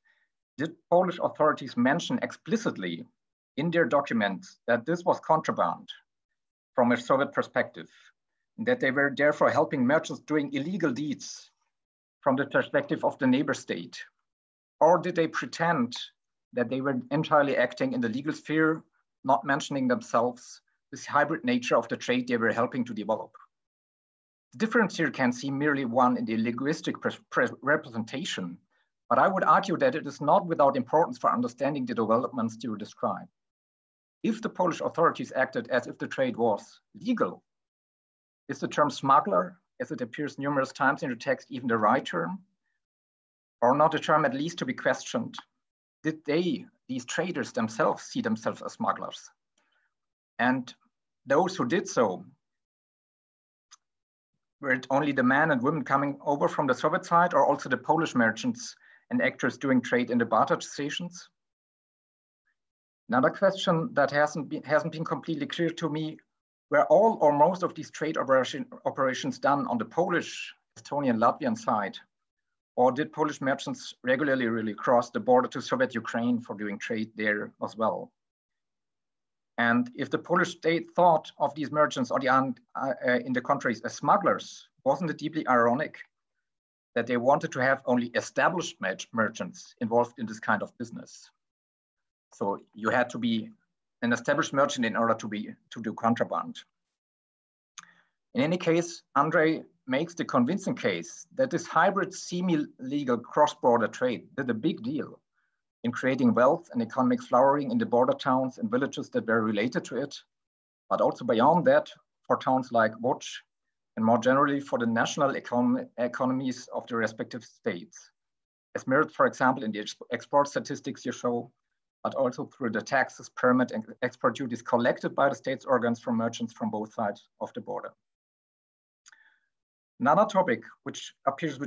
Did Polish authorities mention explicitly in their documents that this was contraband from a Soviet perspective, that they were therefore helping merchants doing illegal deeds from the perspective of the neighbor state? Or did they pretend that they were entirely acting in the legal sphere, not mentioning themselves this hybrid nature of the trade they were helping to develop? The difference here can seem merely one in the linguistic representation, but I would argue that it is not without importance for understanding the developments you describe. If the Polish authorities acted as if the trade was legal, is the term smuggler, as it appears numerous times in the text, even the right term? Or not a term at least to be questioned? Did these traders themselves, see themselves as smugglers? And those who did so, were it only the men and women coming over from the Soviet side, or also the Polish merchants and actors doing trade in the barter stations? Another question that hasn't been completely clear to me, were all or most of these trade operations done on the Polish, Estonian, Latvian side? Or did Polish merchants regularly really cross the border to Soviet Ukraine for doing trade there as well? And if the Polish state thought of these merchants or in the countries as smugglers, wasn't it deeply ironic that they wanted to have only established merchants involved in this kind of business? So you had to be an established merchant in order to do contraband. In any case, Andrey makes the convincing case that this hybrid semi-legal cross-border trade did a big deal in creating wealth and economic flowering in the border towns and villages that were related to it, but also beyond that for towns like Łódź and more generally for the national economies of the respective states, as mirrored, for example, in the export statistics you show, but also through the taxes, permit, and export duties collected by the state's organs from merchants from both sides of the border. Another topic which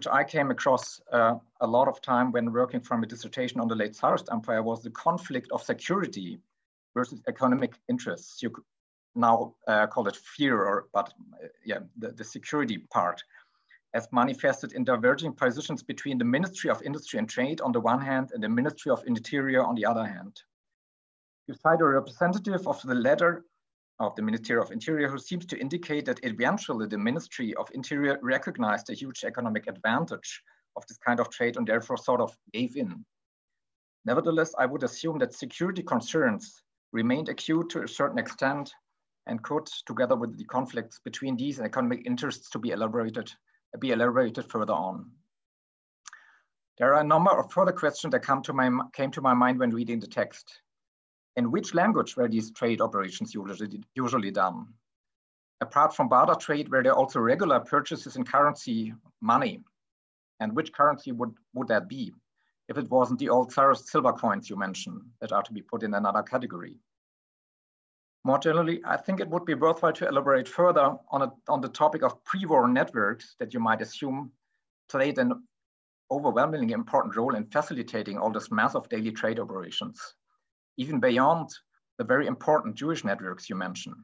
I came across a lot of time when working from a dissertation on the late Tsarist Empire was the conflict of security versus economic interests. You could now call it fear, but yeah, the security part, as manifested in diverging positions between the Ministry of Industry and Trade on the one hand and the Ministry of Interior on the other hand. You cite a representative of the latter, of the Ministry of Interior, who seems to indicate that eventually the Ministry of Interior recognized a huge economic advantage of this kind of trade and therefore sort of gave in. Nevertheless, I would assume that security concerns remained acute to a certain extent and could, together with the conflicts between these economic interests, to be elaborated further on. There are a number of further questions that came to my mind when reading the text. In which language were these trade operations usually done? Apart from barter trade, were there also regular purchases in currency, money? And which currency would that be, if it wasn't the old Tsarist silver coins you mentioned that are to be put in another category? More generally, I think it would be worthwhile to elaborate further on the topic of pre-war networks that you might assume played an overwhelmingly important role in facilitating all this massive daily trade operations, even beyond the very important Jewish networks you mentioned.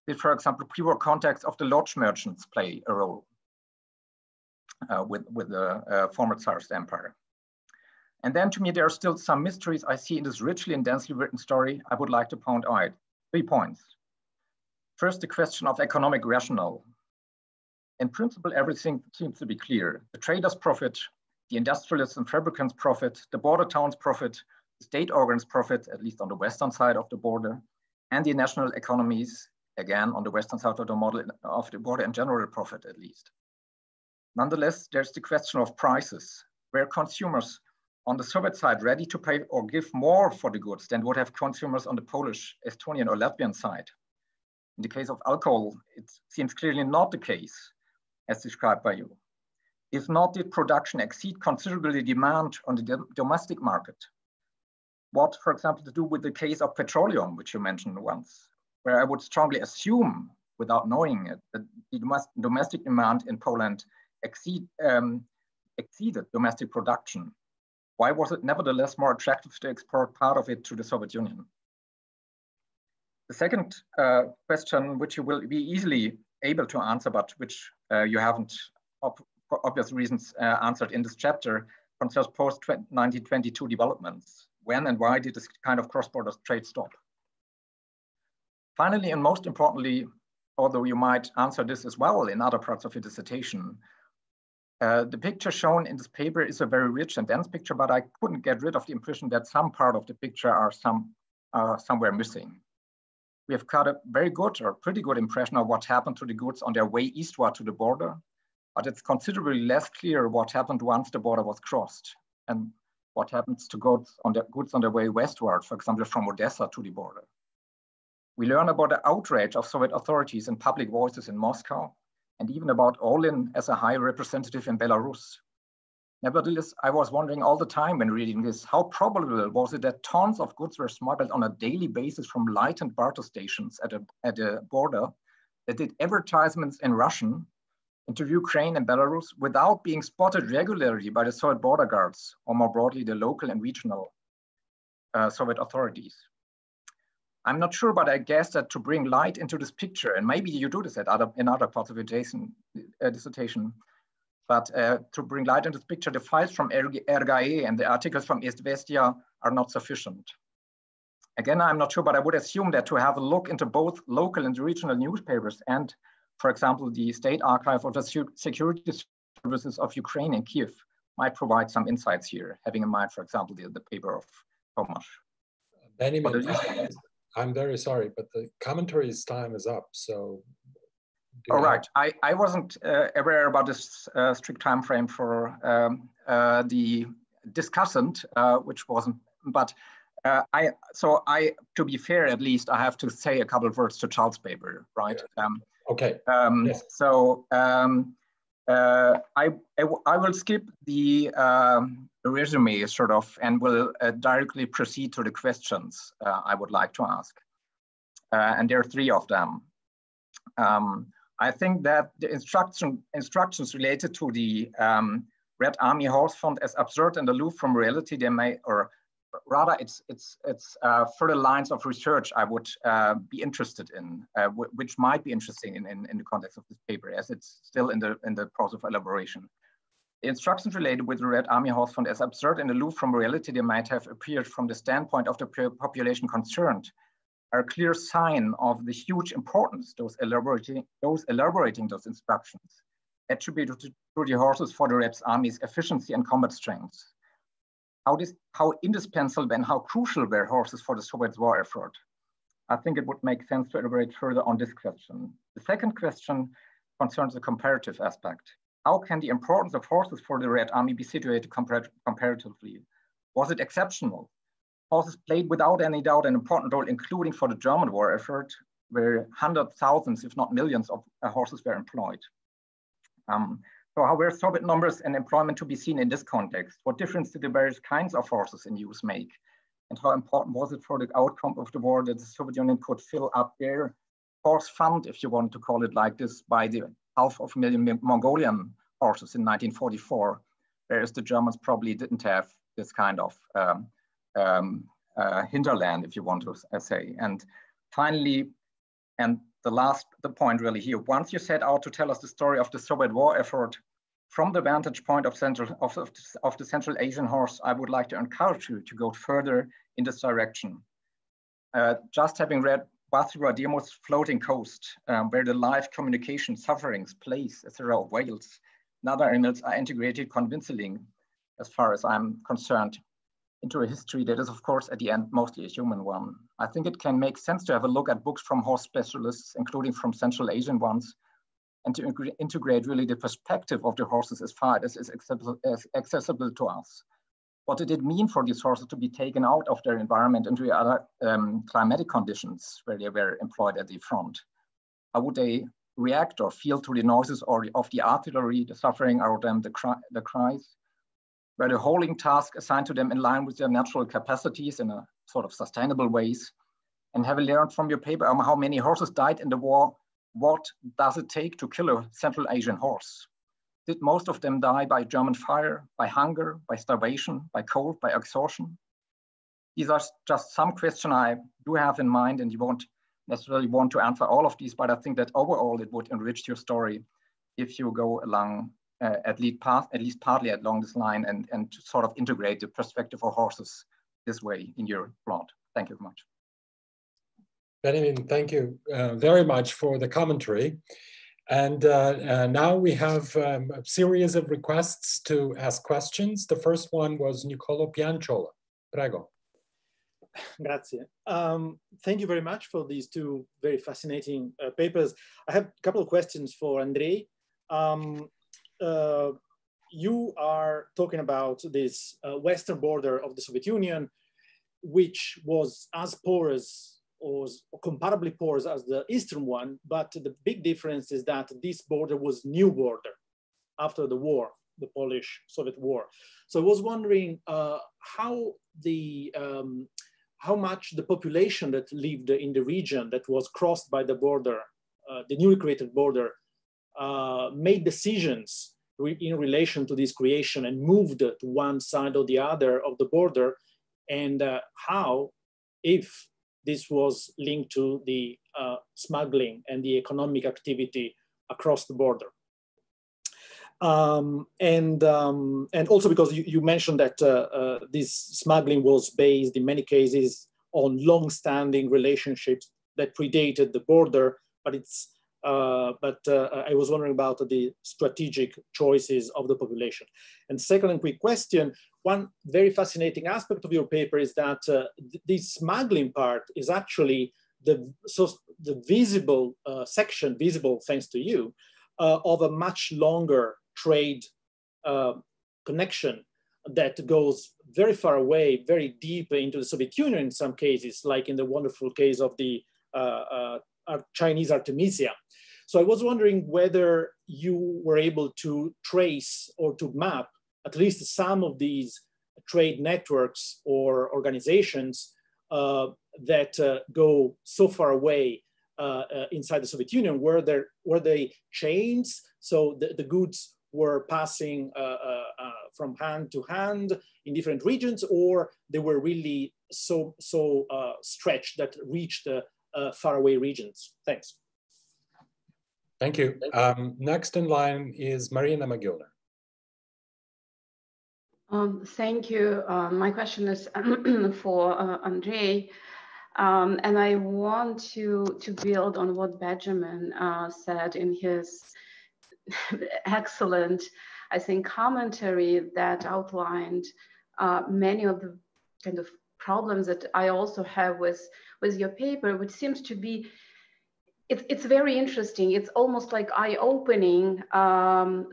Did, for example, pre-war contacts of the lodge merchants play a role with the former Tsarist Empire? And then to me, there are still some mysteries I see in this richly and densely written story I would like to point out. 3 points. First, the question of economic rationale. In principle, everything seems to be clear. The traders profit, the industrialists and fabricants profit, the border towns profit, the state organs profit, at least on the western side of the border, and the national economies, again, on the western side of the border in general profit, at least. Nonetheless, there's the question of prices. Were consumers on the Soviet side ready to pay or give more for the goods than would have consumers on the Polish, Estonian, or Latvian side? In the case of alcohol, it seems clearly not the case, as described by you. If not, did production exceed considerably demand on the domestic market? What, for example, to do with the case of petroleum, which you mentioned once, where I would strongly assume, without knowing it, that the domestic demand in Poland exceeded domestic production. Why was it nevertheless more attractive to export part of it to the Soviet Union? The second question, which you will be easily able to answer, but which you haven't, for obvious reasons, answered in this chapter, concerns post-1922 developments. When and why did this kind of cross-border trade stop? Finally, and most importantly, although you might answer this as well in other parts of your dissertation, the picture shown in this paper is a very rich and dense picture, but I couldn't get rid of the impression that some part of the picture are somewhere missing. We have got a very good or pretty good impression of what happened to the goods on their way eastward to the border, but it's considerably less clear what happened once the border was crossed and what happens to goods on their way westward, for example, from Odessa to the border. We learn about the outrage of Soviet authorities and public voices in Moscow, and even about Orlin as a high representative in Belarus. Nevertheless, I was wondering all the time when reading this, how probable was it that tons of goods were smuggled on a daily basis from light and barter stations at a border that did advertisements in Russian into Ukraine and Belarus without being spotted regularly by the Soviet border guards, or more broadly, the local and regional Soviet authorities. I'm not sure, but I guess that to bring light into this picture, and maybe you do this in other parts of your dissertation, but to bring light into this picture, the files from RGE and the articles from Izvestia are not sufficient. Again, I'm not sure, but I would assume that to have a look into both local and regional newspapers and, for example, the State Archive of the Security Services of Ukraine and Kiev might provide some insights here, having in mind, for example, the paper of Tomasz. Benjamin, I'm very sorry, but the commentary's time is up, so. All right, I wasn't aware about this strict time frame for the discussant, which wasn't, but to be fair, at least I have to say a couple of words to Charles' paper, right? Okay. Yes. So I will skip the resume sort of and will directly proceed to the questions I would like to ask. And there are 3 of them. I think that the instructions related to the Red Army Homefront as absurd and aloof from reality, they may, or rather it's further lines of research I would be interested in, which might be interesting in the context of this paper, as it's still in the process of elaboration. The instructions related with the Red Army Homefront as absurd and aloof from reality, they might have appeared from the standpoint of the population concerned, are a clear sign of the huge importance those elaborating those instructions attributed to the horses for the Red Army's efficiency and combat strength. How indispensable and how crucial were horses for the Soviet war effort? I think it would make sense to elaborate further on this question. The second question concerns the comparative aspect. How can the importance of horses for the Red Army be situated comparatively? Was it exceptional? Horses played without any doubt an important role, including for the German war effort, where hundreds, thousands, if not millions of horses were employed. So how were Soviet numbers and employment to be seen in this context? What difference did the various kinds of horses in use make? And how important was it for the outcome of the war that the Soviet Union could fill up their horse fund, if you want to call it like this, by the 500,000 Mongolian horses in 1944, whereas the Germans probably didn't have this kind of hinterland, if you want to say. And finally, and the point really here, once you set out to tell us the story of the Soviet war effort from the vantage point of the Central Asian horse, I would like to encourage you to go further in this direction. Just having read Bathura Demo's Floating Coast, where the live communication sufferings, plays, etc. of whales and other animals are integrated convincingly, as far as I'm concerned, into a history that is, of course, at the end, mostly a human one. I think it can make sense to have a look at books from horse specialists, including from Central Asian ones, and to integrate really the perspective of the horses as far as is accessible to us. What did it mean for these horses to be taken out of their environment into other climatic conditions where they were employed at the front? How would they react or feel to the noises of the artillery, the suffering around them, the cries? Were the hauling task assigned to them in line with their natural capacities in a sort of sustainable ways? And have you learned from your paper how many horses died in the war? What does it take to kill a Central Asian horse? Did most of them die by German fire, by hunger, by starvation, by cold, by exhaustion? These are just some questions I do have in mind, and you won't necessarily want to answer all of these, but I think that overall it would enrich your story if you go along at least partly along this line and sort of integrate the perspective of horses this way in your plot. Thank you very much. Benjamin, thank you very much for the commentary. And now we have a series of requests to ask questions. The first one was Nicolo Pianciola. Prego. Grazie. Thank you very much for these two very fascinating papers. I have a couple of questions for Andrey. You are talking about this western border of the Soviet Union, which was as porous or comparably porous as the eastern one, but the big difference is that this border was new border after the war, the Polish-Soviet war. So I was wondering how much the population that lived in the region that was crossed by the border, the newly created border, made decisions in relation to this creation and moved to one side or the other of the border, and how, if this was linked to the smuggling and the economic activity across the border. And also because you mentioned that this smuggling was based in many cases on long-standing relationships that predated the border, but I was wondering about the strategic choices of the population. And second and quick question, one very fascinating aspect of your paper is that this smuggling part is actually the visible section, visible thanks to you, of a much longer trade connection that goes very far away, very deep into the Soviet Union in some cases, like in the wonderful case of the Chinese Artemisia. So I was wondering whether you were able to trace or to map at least some of these trade networks or organizations that go so far away inside the Soviet Union? Were they chains? So the goods were passing from hand to hand in different regions, or they were really so stretched that reached faraway regions? Thanks. Thank you. Next in line is Marina Magilner. Thank you. My question is for Andrey. And I want to build on what Benjamin said in his excellent, I think, commentary that outlined many of the kind of problems that I also have with your paper, which seems to be, it's very interesting. It's almost like eye-opening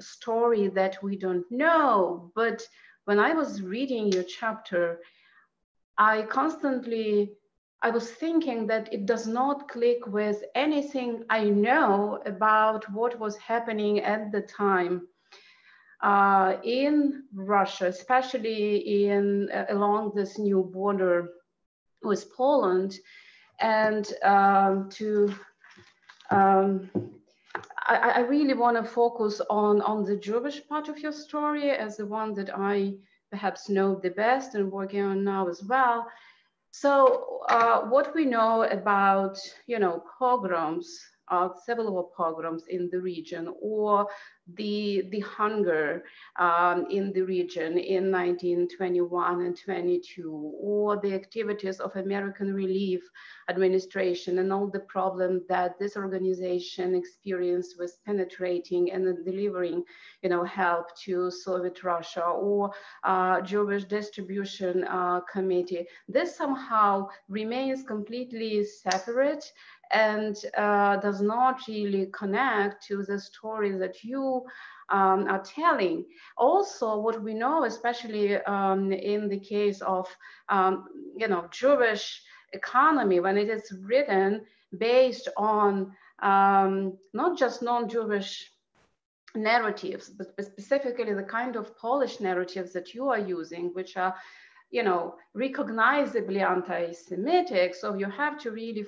story that we don't know. But when I was reading your chapter, I was thinking that it does not click with anything I know about what was happening at the time in Russia, especially along this new border with Poland. And I really want to focus on the Jewish part of your story as the one that I perhaps know the best and working on now as well. So what we know about, pogroms, civil war pogroms in the region, or the hunger in the region in 1921 and 22, or the activities of American Relief Administration and all the problem that this organization experienced with penetrating and delivering, help to Soviet Russia, or Jewish Distribution Committee. This somehow remains completely separate and does not really connect to the story that you are telling. Also, what we know, especially in the case of Jewish economy, when it is written based on not just non-Jewish narratives, but specifically the kind of Polish narratives that you are using, which are recognizably anti-Semitic. So you have to really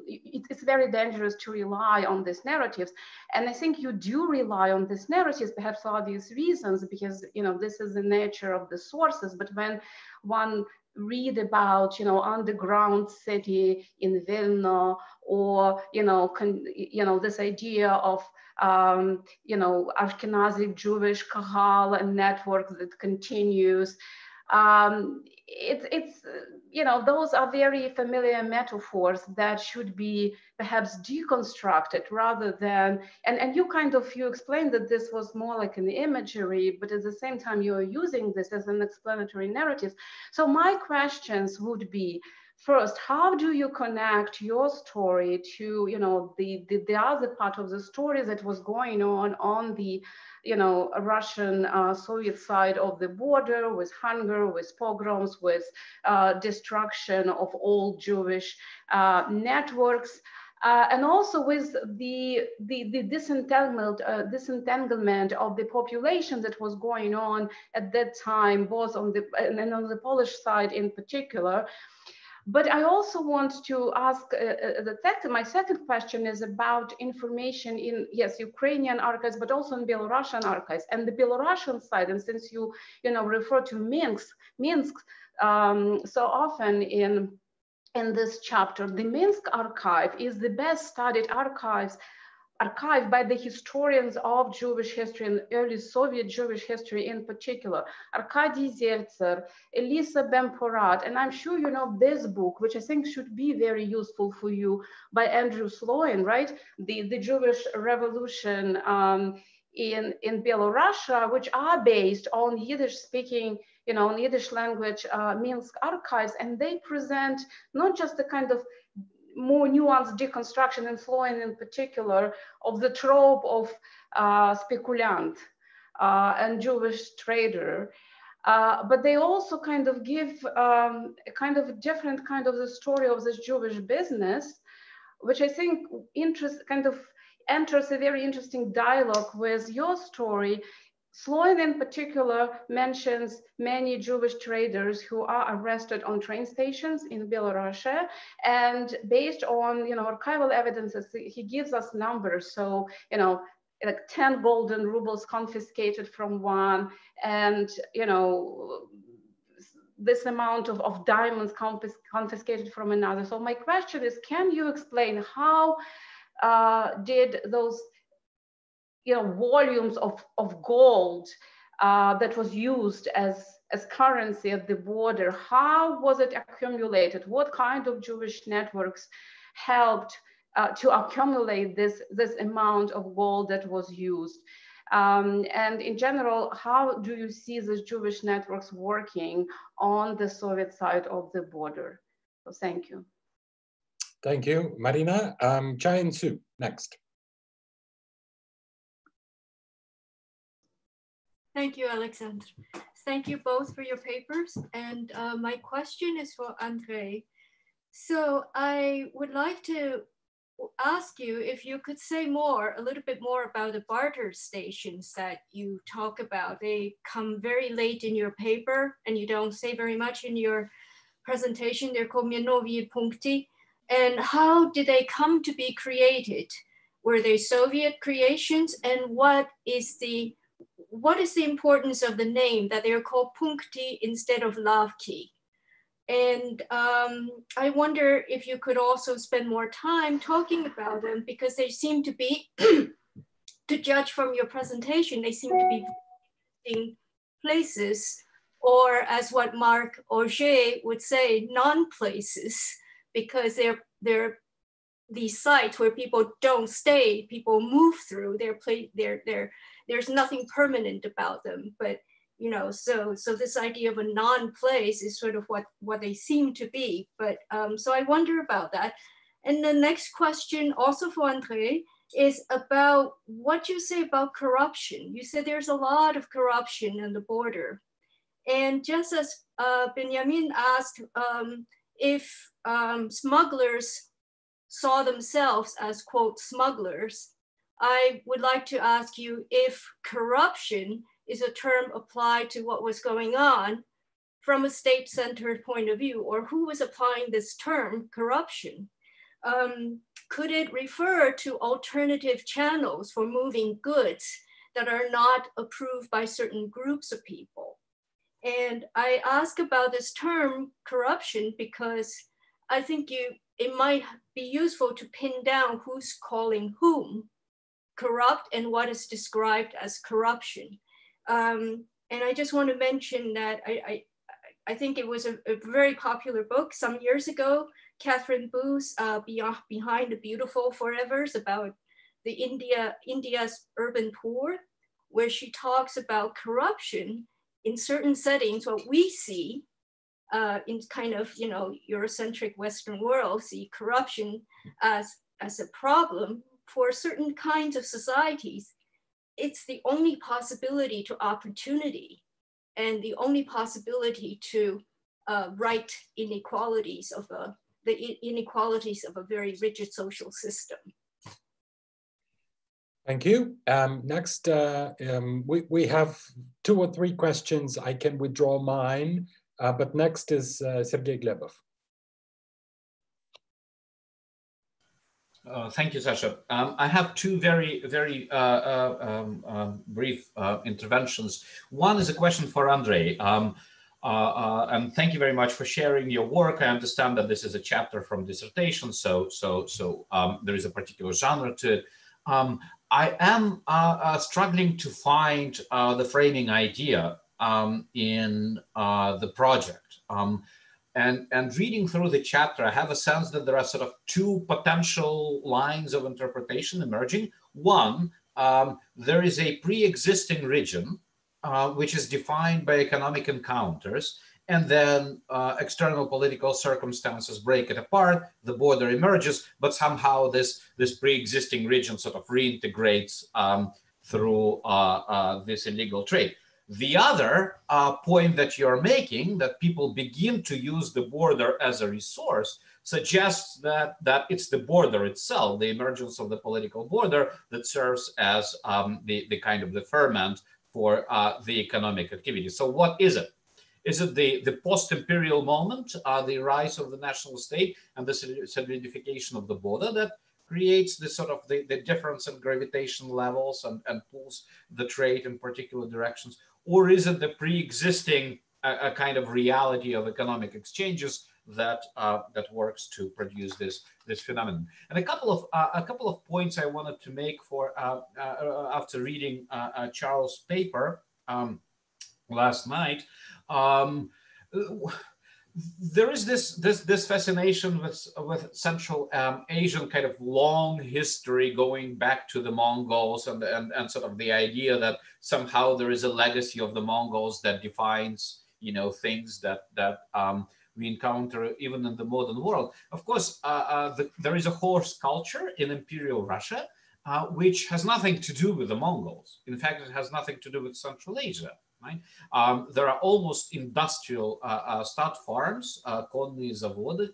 it's very dangerous to rely on these narratives. And I think you do rely on these narratives, perhaps for obvious reasons, because, this is the nature of the sources. But when one read about, underground city in Vilna, or, this idea of, Ashkenazi Jewish kahal and network that continues, those are very familiar metaphors that should be perhaps deconstructed rather than, and you explained that this was more like an imagery, but at the same time you're using this as an explanatory narrative. So my questions would be, first, how do you connect your story to, the other part of the story that was going on the, Russian Soviet side of the border, with hunger, with pogroms, with destruction of all Jewish networks, and also with the disentanglement of the population that was going on at that time, both on the Polish side in particular. But I also want to ask, my second question is about information in, yes, Ukrainian archives, but also in Belarusian archives. And the Belarusian side, and since you refer to Minsk so often in this chapter, the Minsk archive is the best studied archive by the historians of Jewish history and early Soviet Jewish history in particular, Arkady Zeltser, Elisa Ben-Porat, and I'm sure you know this book, which I think should be very useful for you, by Andrew Sloan, right? The Jewish Revolution in Belarusia, which are based on Yiddish-speaking, on Yiddish language Minsk archives, and they present not just the kind of more nuanced deconstruction, and Sloan in particular, of the trope of speculant and Jewish trader, but they also kind of give a kind of different kind of the story of this Jewish business, which I think enters a very interesting dialogue with your story, Sloan in particular mentions many Jewish traders who are arrested on train stations in Belarusia, and based on archival evidences, he gives us numbers. So like 10 golden rubles confiscated from one, and this amount of diamonds confiscated from another. So my question is, can you explain how did those volumes of gold that was used as currency at the border, how was it accumulated? What kind of Jewish networks helped to accumulate this amount of gold that was used? And in general, how do you see these Jewish networks working on the Soviet side of the border? So thank you. Thank you, Marina. Chai and Sue, next. Thank you, Alexander. Thank you both for your papers. And my question is for Andrey. So I would like to ask you if you could say a little bit more about the barter stations that you talk about. They come very late in your paper and you don't say very much in your presentation. They're called Mianowie Punkty. And how did they come to be created? Were they Soviet creations? And what is the importance of the name that they're called Punkty instead of Lavki? And I wonder if you could also spend more time talking about them, because they seem to be, to judge from your presentation, they seem to be interesting places, or as what Marc Auger would say, non-places, because they're these sites where people don't stay, people move through. There's nothing permanent about them, but so this idea of a non-place is sort of what they seem to be. But so I wonder about that. And the next question, also for Andrey, is about what you say about corruption. You said there's a lot of corruption on the border, and just as Benjamin asked if smugglers saw themselves as, quote, smugglers, I would like to ask you if corruption is a term applied to what was going on from a state-centered point of view, or who was applying this term, corruption. Could it refer to alternative channels for moving goods that are not approved by certain groups of people? And I ask about this term, corruption, because I think it might be useful to pin down who's calling whom corrupt and what is described as corruption. And I just want to mention that I think it was a very popular book some years ago, Catherine Booth's Behind the Beautiful Forevers, about the India's urban poor, where she talks about corruption in certain settings. What we see in kind of Eurocentric Western world, see corruption as a problem for certain kinds of societies. It's the only possibility to opportunity and the only possibility to right inequalities of the inequalities of a very rigid social system. Thank you. Next, we have 2 or 3 questions. I can withdraw mine, but next is Sergei Glebov. Thank you, Sasha. I have 2 very, very brief interventions. One is a question for Andrey. And thank you very much for sharing your work. I understand that this is a chapter from dissertation, so there is a particular genre to it. I am struggling to find the framing idea in the project. And reading through the chapter, I have a sense that there are sort of 2 potential lines of interpretation emerging. One, there is a pre-existing region, which is defined by economic encounters, and then external political circumstances break it apart, the border emerges, but somehow this pre-existing region sort of reintegrates through this illegal trade. The other point that you're making, that people begin to use the border as a resource, suggests that it's the border itself, the emergence of the political border, that serves as the kind of the ferment for the economic activity. So what is it? Is it the post-imperial moment, the rise of the national state and the solidification of the border that creates the sort of the difference in gravitation levels and pulls the trade in particular directions? Or is it the pre-existing a kind of reality of economic exchanges that works to produce this phenomenon? And a couple of points I wanted to make for after reading Charles' paper last night. There is this fascination with Central Asian kind of long history going back to the Mongols and sort of the idea that somehow there is a legacy of the Mongols that defines, you know, things that we encounter even in the modern world. Of course, there is a horse culture in Imperial Russia, which has nothing to do with the Mongols. In fact, it has nothing to do with Central Asia. Right? There are almost industrial stud farms, konные zavody,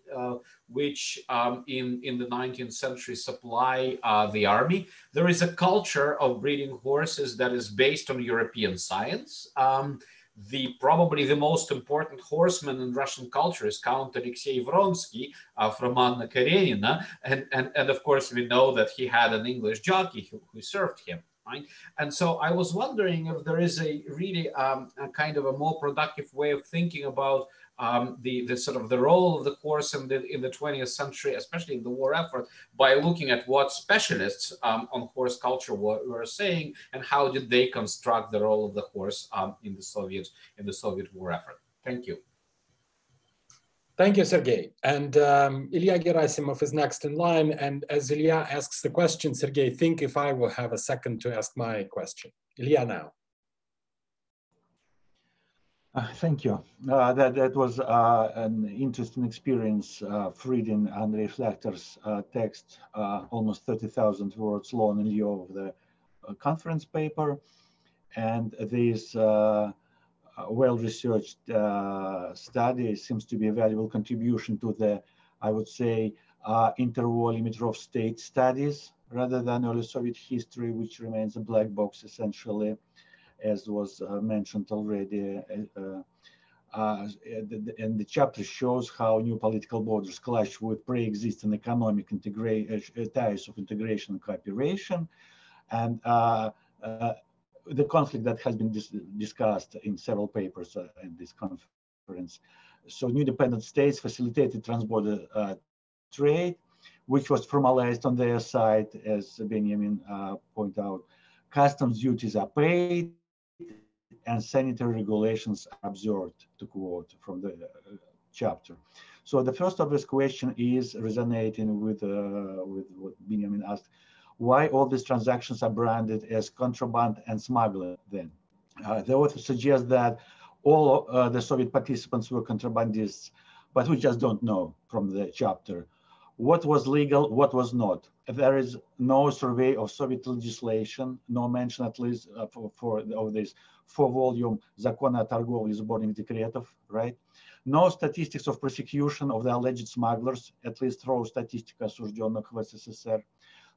which in the 19th century supply the army. There is a culture of breeding horses that is based on European science. Probably the most important horseman in Russian culture is Count Alexei Vronsky from Anna Karenina, and of course we know that he had an English jockey who served him. Right? And so I was wondering if there is a really a kind of a more productive way of thinking about the sort of the role of the horse in the 20th century, especially in the war effort, by looking at what specialists on horse culture were saying and how did they construct the role of the horse in the Soviet war effort. Thank you. Thank you, Sergey. And Ilya Gerasimov is next in line. And as Ilya asks the question, Sergey, think if I will have a second to ask my question. Ilya now. Thank you. That was an interesting experience reading Andrey Shlyakhter's text, almost 30,000 words long in lieu of the conference paper. And this well-researched study seems to be a valuable contribution to the, I would say, interwar Dimitrov state studies rather than early Soviet history, which remains a black box essentially, as was mentioned already. And the chapter shows how new political borders clash with pre-existing economic ties of integration and cooperation, and the conflict that has been discussed in several papers in this conference. So new dependent states facilitated transborder trade, which was formalized on their side, as Benjamin pointed out. Customs duties are paid and sanitary regulations are observed, to quote from the chapter. So the first obvious question is resonating with what Benjamin asked. Why all these transactions are branded as contraband and smuggling then? The author suggests that all the Soviet participants were contrabandists, but we just don't know from the chapter. What was legal, what was not? There is no survey of Soviet legislation, no mention at least of this 4-volume Закон о торговле сборник декретов, right? No statistics of prosecution of the alleged smugglers, at least through статистика осужденных в СССР.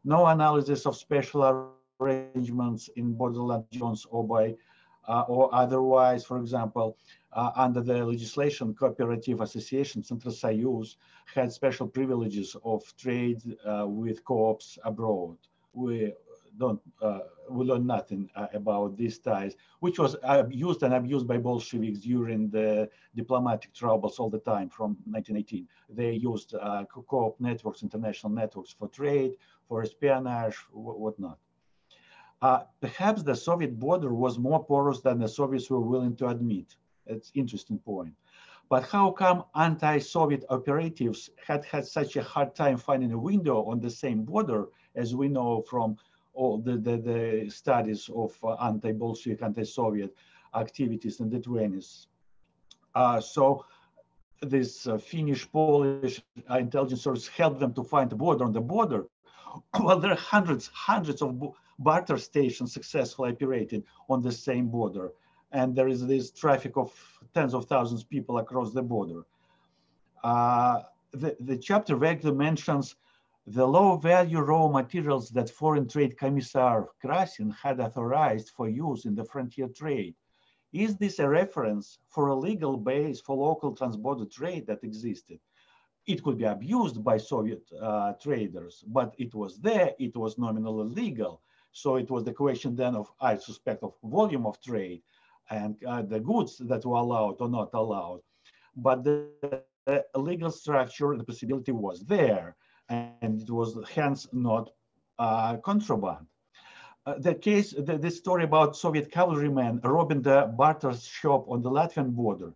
No analysis of special arrangements in borderland regions or by or otherwise. For example, under the legislation, cooperative association Centrosoyuz had special privileges of trade with co-ops abroad. We learn nothing about these ties, which was used and abused by Bolsheviks during the diplomatic troubles all the time from 1918. They used co-op networks, international networks for trade, for espionage, whatnot. Perhaps the Soviet border was more porous than the Soviets were willing to admit. It's an interesting point. But how come anti-Soviet operatives had such a hard time finding a window on the same border, as we know from all the studies of anti-Bolshevik, anti-Soviet activities in the 20s? So this Finnish, Polish intelligence service helped them to find a border on the border. Well, there are hundreds of barter stations successfully operated on the same border. And there is this traffic of tens of thousands of people across the border. The chapter vaguely mentions the low-value raw materials that Foreign Trade Commissar Krasin had authorized for use in the frontier trade. Is this a reference for a legal base for local transborder trade that existed? It could be abused by Soviet traders, but it was there, it was nominally legal. So it was the question then of, I suspect, of volume of trade and the goods that were allowed or not allowed. But the legal structure, the possibility was there, and it was hence not contraband. This story about Soviet cavalrymen robbing the barter shop on the Latvian border,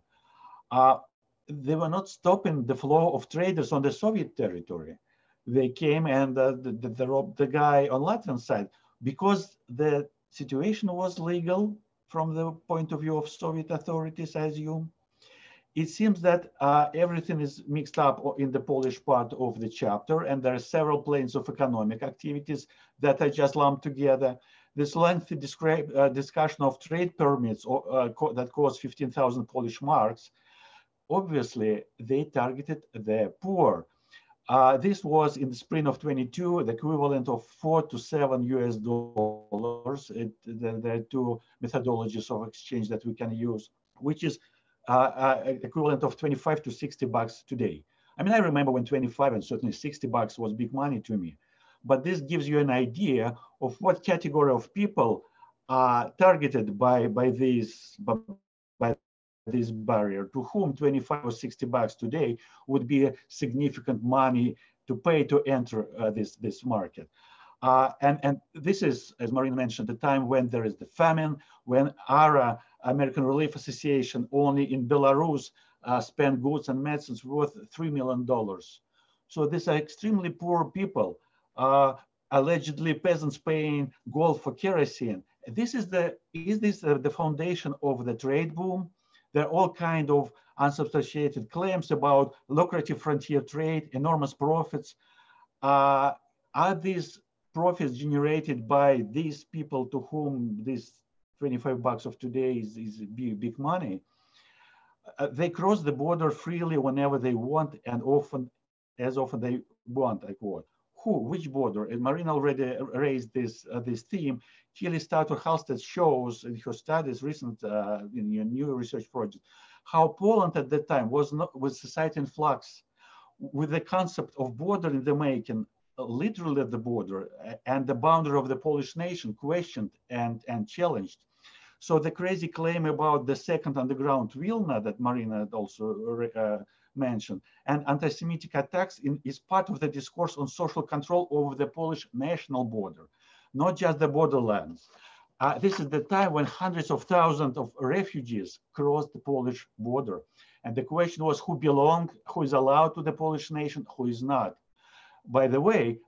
they were not stopping the flow of traders on the Soviet territory. They came and they robbed the guy on Latvian side because the situation was legal from the point of view of Soviet authorities, I assume. It seems that everything is mixed up in the Polish part of the chapter, and there are several planes of economic activities that are just lumped together. This lengthy discussion of trade permits that cost 15,000 Polish marks, obviously they targeted the poor. This was in the spring of 22, the equivalent of $4 to $7 US. There are two methodologies of exchange that we can use, which is equivalent of 25 to 60 bucks today. I mean, I remember when 25 and certainly 60 bucks was big money to me. But this gives you an idea of what category of people are targeted by this barrier, to whom 25 or 60 bucks today would be significant money to pay to enter this market. And this is, as Marina mentioned, the time when there is the famine, when ARA, American Relief Association, only in Belarus spent goods and medicines worth $3 million. So these are extremely poor people, allegedly peasants paying gold for kerosene. Is this the foundation of the trade boom? There are all kinds of unsubstantiated claims about lucrative frontier trade, enormous profits. Are these profits generated by these people to whom this 25 bucks of today is big money? They cross the border freely whenever they want and as often they want, I quote. Which border? And Marina already raised this theme. Kelly Stouter-Halstead shows in her studies recent in a new research project how Poland at that time was society in flux, with the concept of border in the making, literally at the border, and the boundary of the Polish nation questioned and challenged. So the crazy claim about the second underground Vilna that Marina had also mentioned, and anti-Semitic attacks is part of the discourse on social control over the Polish national border, not just the borderlands. This is the time when hundreds of thousands of refugees crossed the Polish border. And the question was who belonged, who is allowed to the Polish nation, who is not. By the way,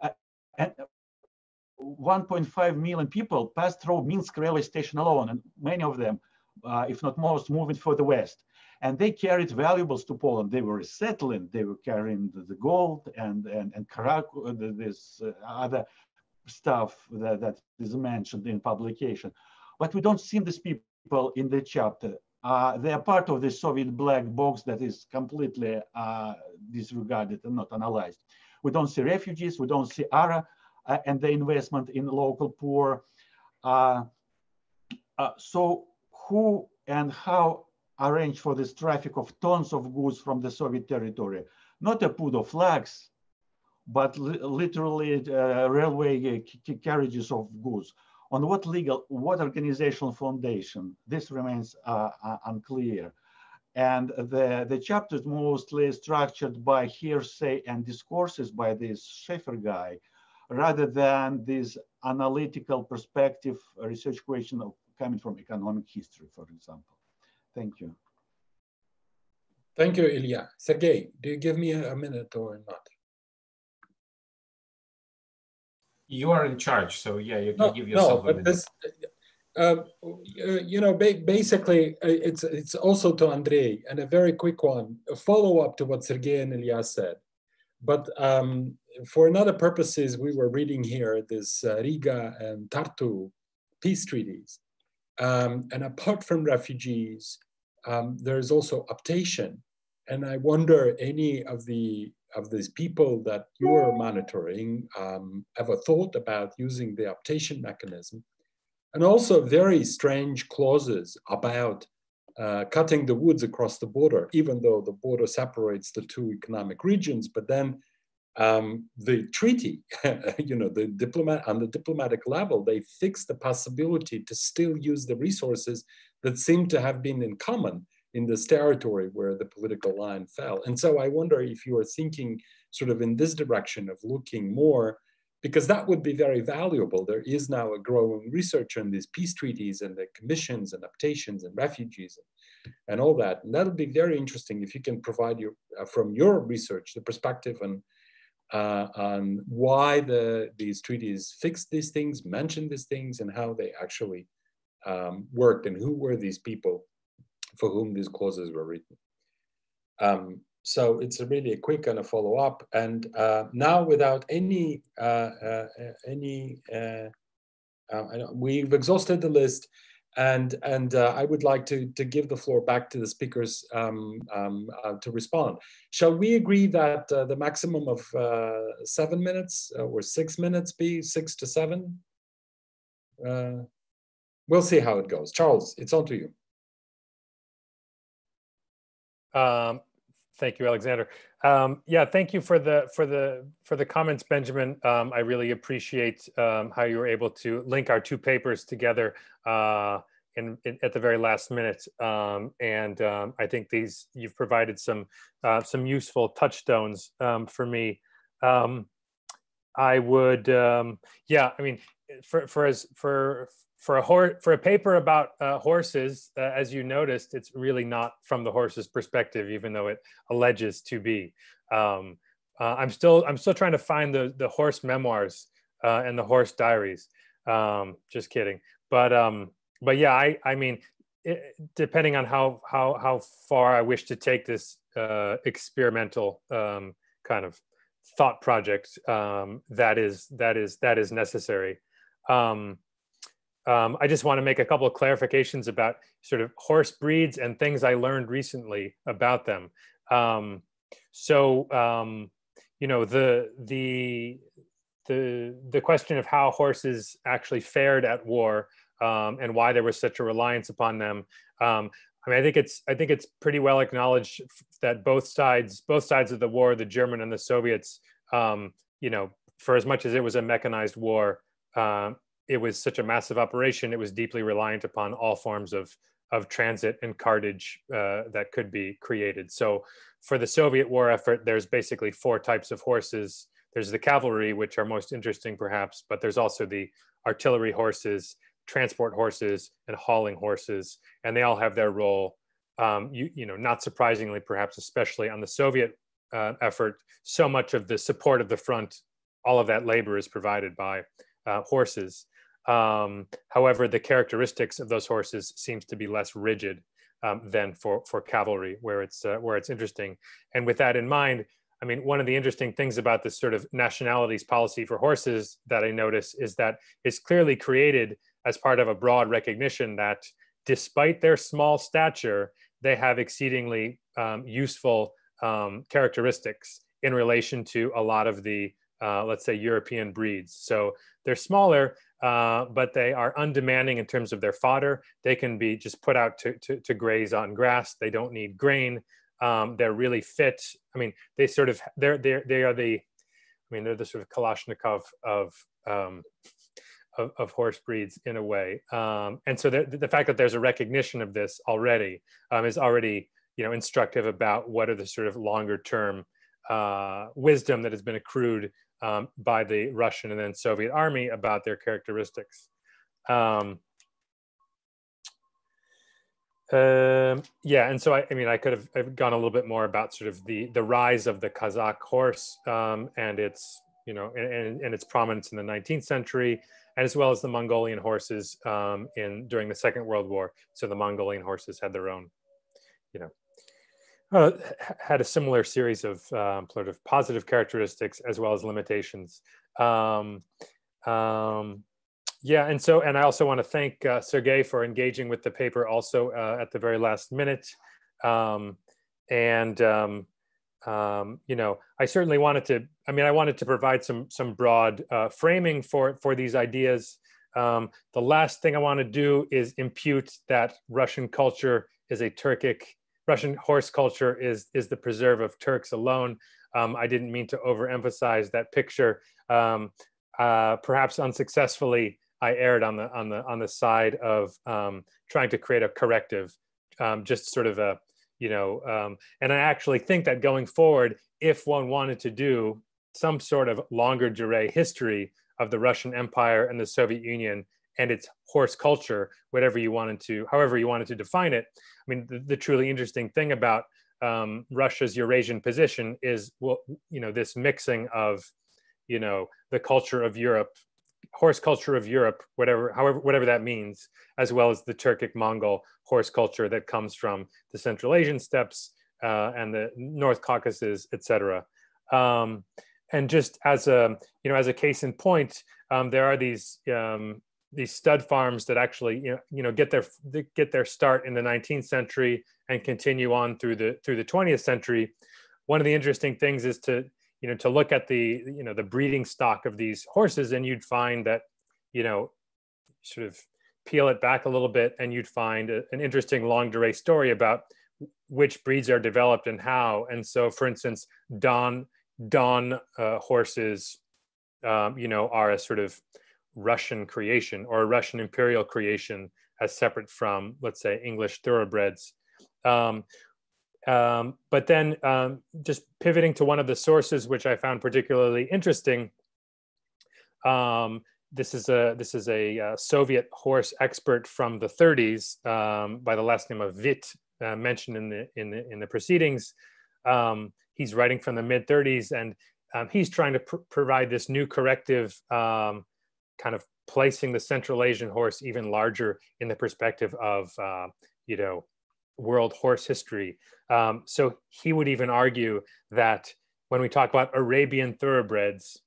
1.5 million people passed through Minsk railway station alone, and many of them, if not most, moving for the West. And they carried valuables to Poland. They were resettling. They were carrying the gold and this other stuff that is mentioned in publication. But we don't see these people in the chapter. They are part of the Soviet black box that is completely disregarded and not analyzed. We don't see refugees. We don't see ARA and the investment in local poor. So who and how arrange for this traffic of tons of goods from the Soviet territory? Not a put of flags, but literally railway carriages of goods. On what legal, what organizational foundation? This remains unclear. And the chapter is mostly structured by hearsay and discourses by this Schaeffer guy, rather than this analytical perspective, research question of coming from economic history, for example. Thank you. Thank you, Ilya. Sergey, do you give me a minute or not? You are in charge, so yeah, you can give yourself a minute. This, you know, basically, it's also to Andrey, and a very quick one, a follow-up to what Sergey and Ilya said. But for another purposes, we were reading here this Riga and Tartu peace treaties. And apart from refugees, there's also optation. And I wonder any of the these people that you're monitoring ever thought about using the optation mechanism? And also very strange clauses about cutting the woods across the border, even though the border separates the two economic regions. But then the treaty, you know, on the diplomatic level, they fixed the possibility to still use the resources that seem to have been in common in this territory where the political line fell. And so I wonder if you are thinking sort of in this direction of looking more, because that would be very valuable. There is now a growing research on these peace treaties and the commissions and optations and refugees and all that. And that'll be very interesting if you can provide from your research the perspective on why these treaties fixed these things, mentioned these things, and how they actually worked, and who were these people for whom these clauses were written. So it's really a quick and a follow-up. And now, without we've exhausted the list, and I would like to give the floor back to the speakers to respond. Shall we agree that the maximum of 7 minutes or 6 minutes be 6 to 7? We'll see how it goes. Charles, it's on to you. Thank you, Alexander. Yeah, thank you for the comments, Benjamin. I really appreciate how you were able to link our two papers together at the very last minute. And I think you've provided some useful touchstones for me. I would, yeah, I mean, for a paper about horses, as you noticed, it's really not from the horse's perspective, even though it alleges to be. I'm still trying to find the horse memoirs and the horse diaries. Just kidding. But yeah, I mean, depending on how far I wish to take this experimental kind of thought project, that is necessary. I just want to make a couple of clarifications about sort of horse breeds and things I learned recently about them. You know, the question of how horses actually fared at war and why there was such a reliance upon them. I mean, I think it's pretty well acknowledged that both sides of the war, the German and the Soviets, you know, for as much as it was a mechanized war, it was such a massive operation. It was deeply reliant upon all forms of transit and cartage that could be created. So for the Soviet war effort, there's basically 4 types of horses. There's the cavalry, which are most interesting perhaps, but there's also the artillery horses, transport horses, and hauling horses. And they all have their role. You know, not surprisingly, perhaps, especially on the Soviet effort, so much of the support of the front, all of that labor is provided by horses. However, the characteristics of those horses seems to be less rigid than for cavalry, where it's interesting. And with that in mind, I mean, one of the interesting things about this sort of nationalities policy for horses that I notice is that it's clearly created as part of a broad recognition that despite their small stature, they have exceedingly useful characteristics in relation to a lot of the, let's say, European breeds. So they're smaller, but they are undemanding in terms of their fodder. They can be just put out to graze on grass. They don't need grain. They're really fit. I mean, they sort of, they are the, I mean, they're the sort of Kalashnikov of horse breeds in a way. And so the fact that there's a recognition of this already is already, you know, instructive about what are the sort of longer term wisdom that has been accrued by the Russian and then Soviet army about their characteristics. Yeah, and so I mean, I could have gone a little bit more about sort of the rise of the Kazakh horse and its, you know, and its prominence in the 19th century, and as well as the Mongolian horses during the Second World War. So the Mongolian horses had their own, you know, had a similar series of sort of positive characteristics as well as limitations. Yeah, and I also want to thank Sergey for engaging with the paper also at the very last minute. you know, I certainly wanted to, I mean, I wanted to provide some broad framing for these ideas. The last thing I want to do is impute that Russian culture is a Turkic, Russian horse culture is the preserve of Turks alone. I didn't mean to overemphasize that picture. Perhaps unsuccessfully, I erred on the side of trying to create a corrective, just sort of a, you know, and I actually think that going forward, if one wanted to do some sort of longer durée history of the Russian Empire and the Soviet Union and its horse culture, whatever you wanted to, however you wanted to define it. I mean, the truly interesting thing about Russia's Eurasian position is, well, you know, this mixing of, you know, the culture of Europe, horse culture of Europe, whatever that means, as well as the Turkic Mongol horse culture that comes from the Central Asian steppes and the North Caucasus, etc. And just as a, you know, as a case in point, there are these stud farms that actually, you know, get their start in the 19th century and continue on through the 20th century. One of the interesting things is to, you know, to look at the, you know, the breeding stock of these horses, and you'd find that, you know, sort of peel it back a little bit, and you'd find an interesting long durée story about which breeds are developed and how. And so, for instance, Don horses, you know, are a sort of Russian creation or a Russian imperial creation, as separate from, let's say, English thoroughbreds. But then just pivoting to one of the sources which I found particularly interesting, this is a Soviet horse expert from the 30s by the last name of Witt, mentioned in the proceedings. He's writing from the mid 30s, and he's trying to provide this new corrective, kind of placing the Central Asian horse even larger in the perspective of, you know, world horse history. So he would even argue that when we talk about Arabian thoroughbreds,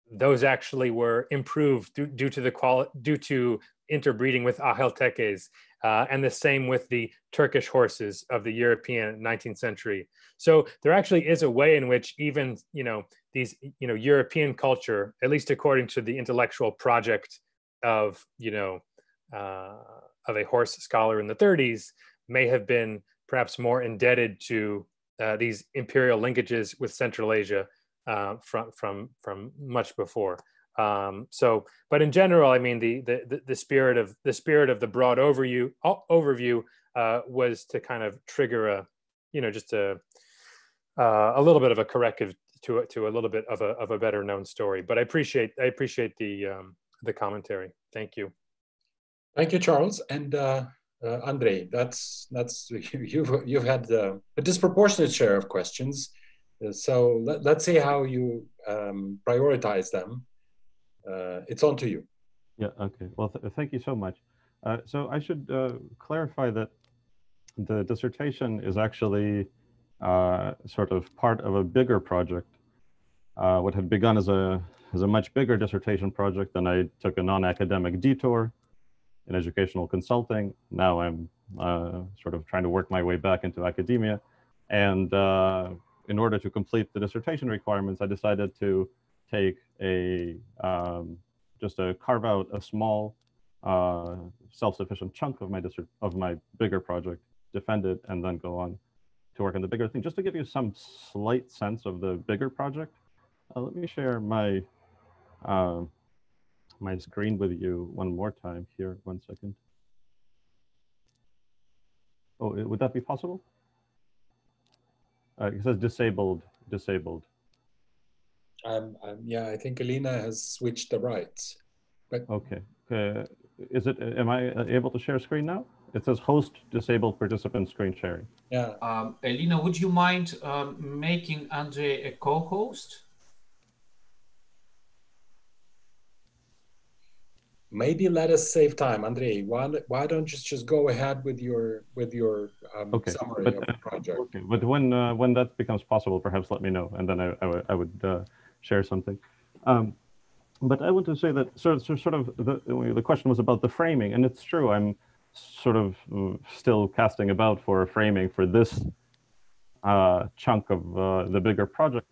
those actually were improved due to interbreeding with Aheltekes, and the same with the Turkish horses of the European 19th century. So there actually is a way in which even, you know, these, you know, European culture, at least according to the intellectual project of, you know, of a horse scholar in the 30s, may have been perhaps more indebted to these imperial linkages with Central Asia from much before. So, but in general, I mean, the spirit of the broad overview was to kind of trigger a, you know, just a little bit of a corrective to a little bit of a better known story. But I appreciate the commentary. Thank you. Thank you, Charles. And Andrey, that's you've had a disproportionate share of questions. So let's see how you prioritize them. It's on to you. Yeah, okay. Well, thank you so much. So I should clarify that the dissertation is actually sort of part of a bigger project. What had begun as a much bigger dissertation project, then I took a non-academic detour in educational consulting. Now I'm sort of trying to work my way back into academia. And in order to complete the dissertation requirements, I decided to take just carve out a small self-sufficient chunk of my bigger project, defend it, and then go on to work on the bigger thing. Just to give you some slight sense of the bigger project, let me share my my screen with you one more time here. 1 second. Oh, would that be possible? It says disabled. Yeah, I think Alina has switched the rights. But okay. Am I able to share screen now? It says host disabled participant screen sharing. Yeah. Alina, would you mind making Andrey a co-host? Maybe let us save time, Andrey. Why don't you just go ahead with your okay. summary of the project? Okay, but when that becomes possible, perhaps let me know, and then I would share something. But I want to say that sort of the question was about the framing, and it's true. I'm sort of still casting about for a framing for this chunk of the bigger project.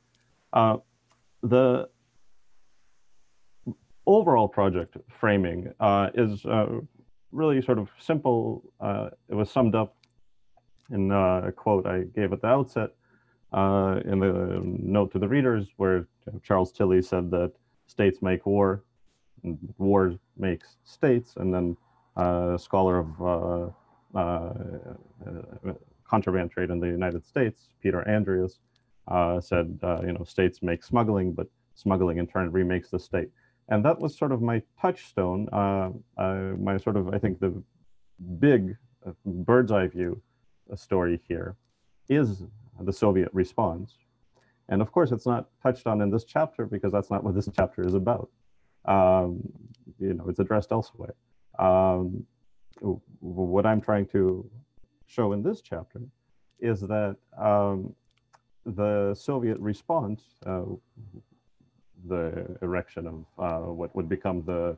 The overall project framing is really sort of simple. It was summed up in a quote I gave at the outset in the note to the readers, where Charles Tilly said that states make war, and war makes states, and then a scholar of contraband trade in the United States, Peter Andreas, said, states make smuggling, but smuggling in turn remakes the state. And that was sort of my touchstone, my sort of, I think, the big bird's eye view story here is the Soviet response. And of course, it's not touched on in this chapter because that's not what this chapter is about. It's addressed elsewhere. What I'm trying to show in this chapter is that the Soviet response, the erection of what would become the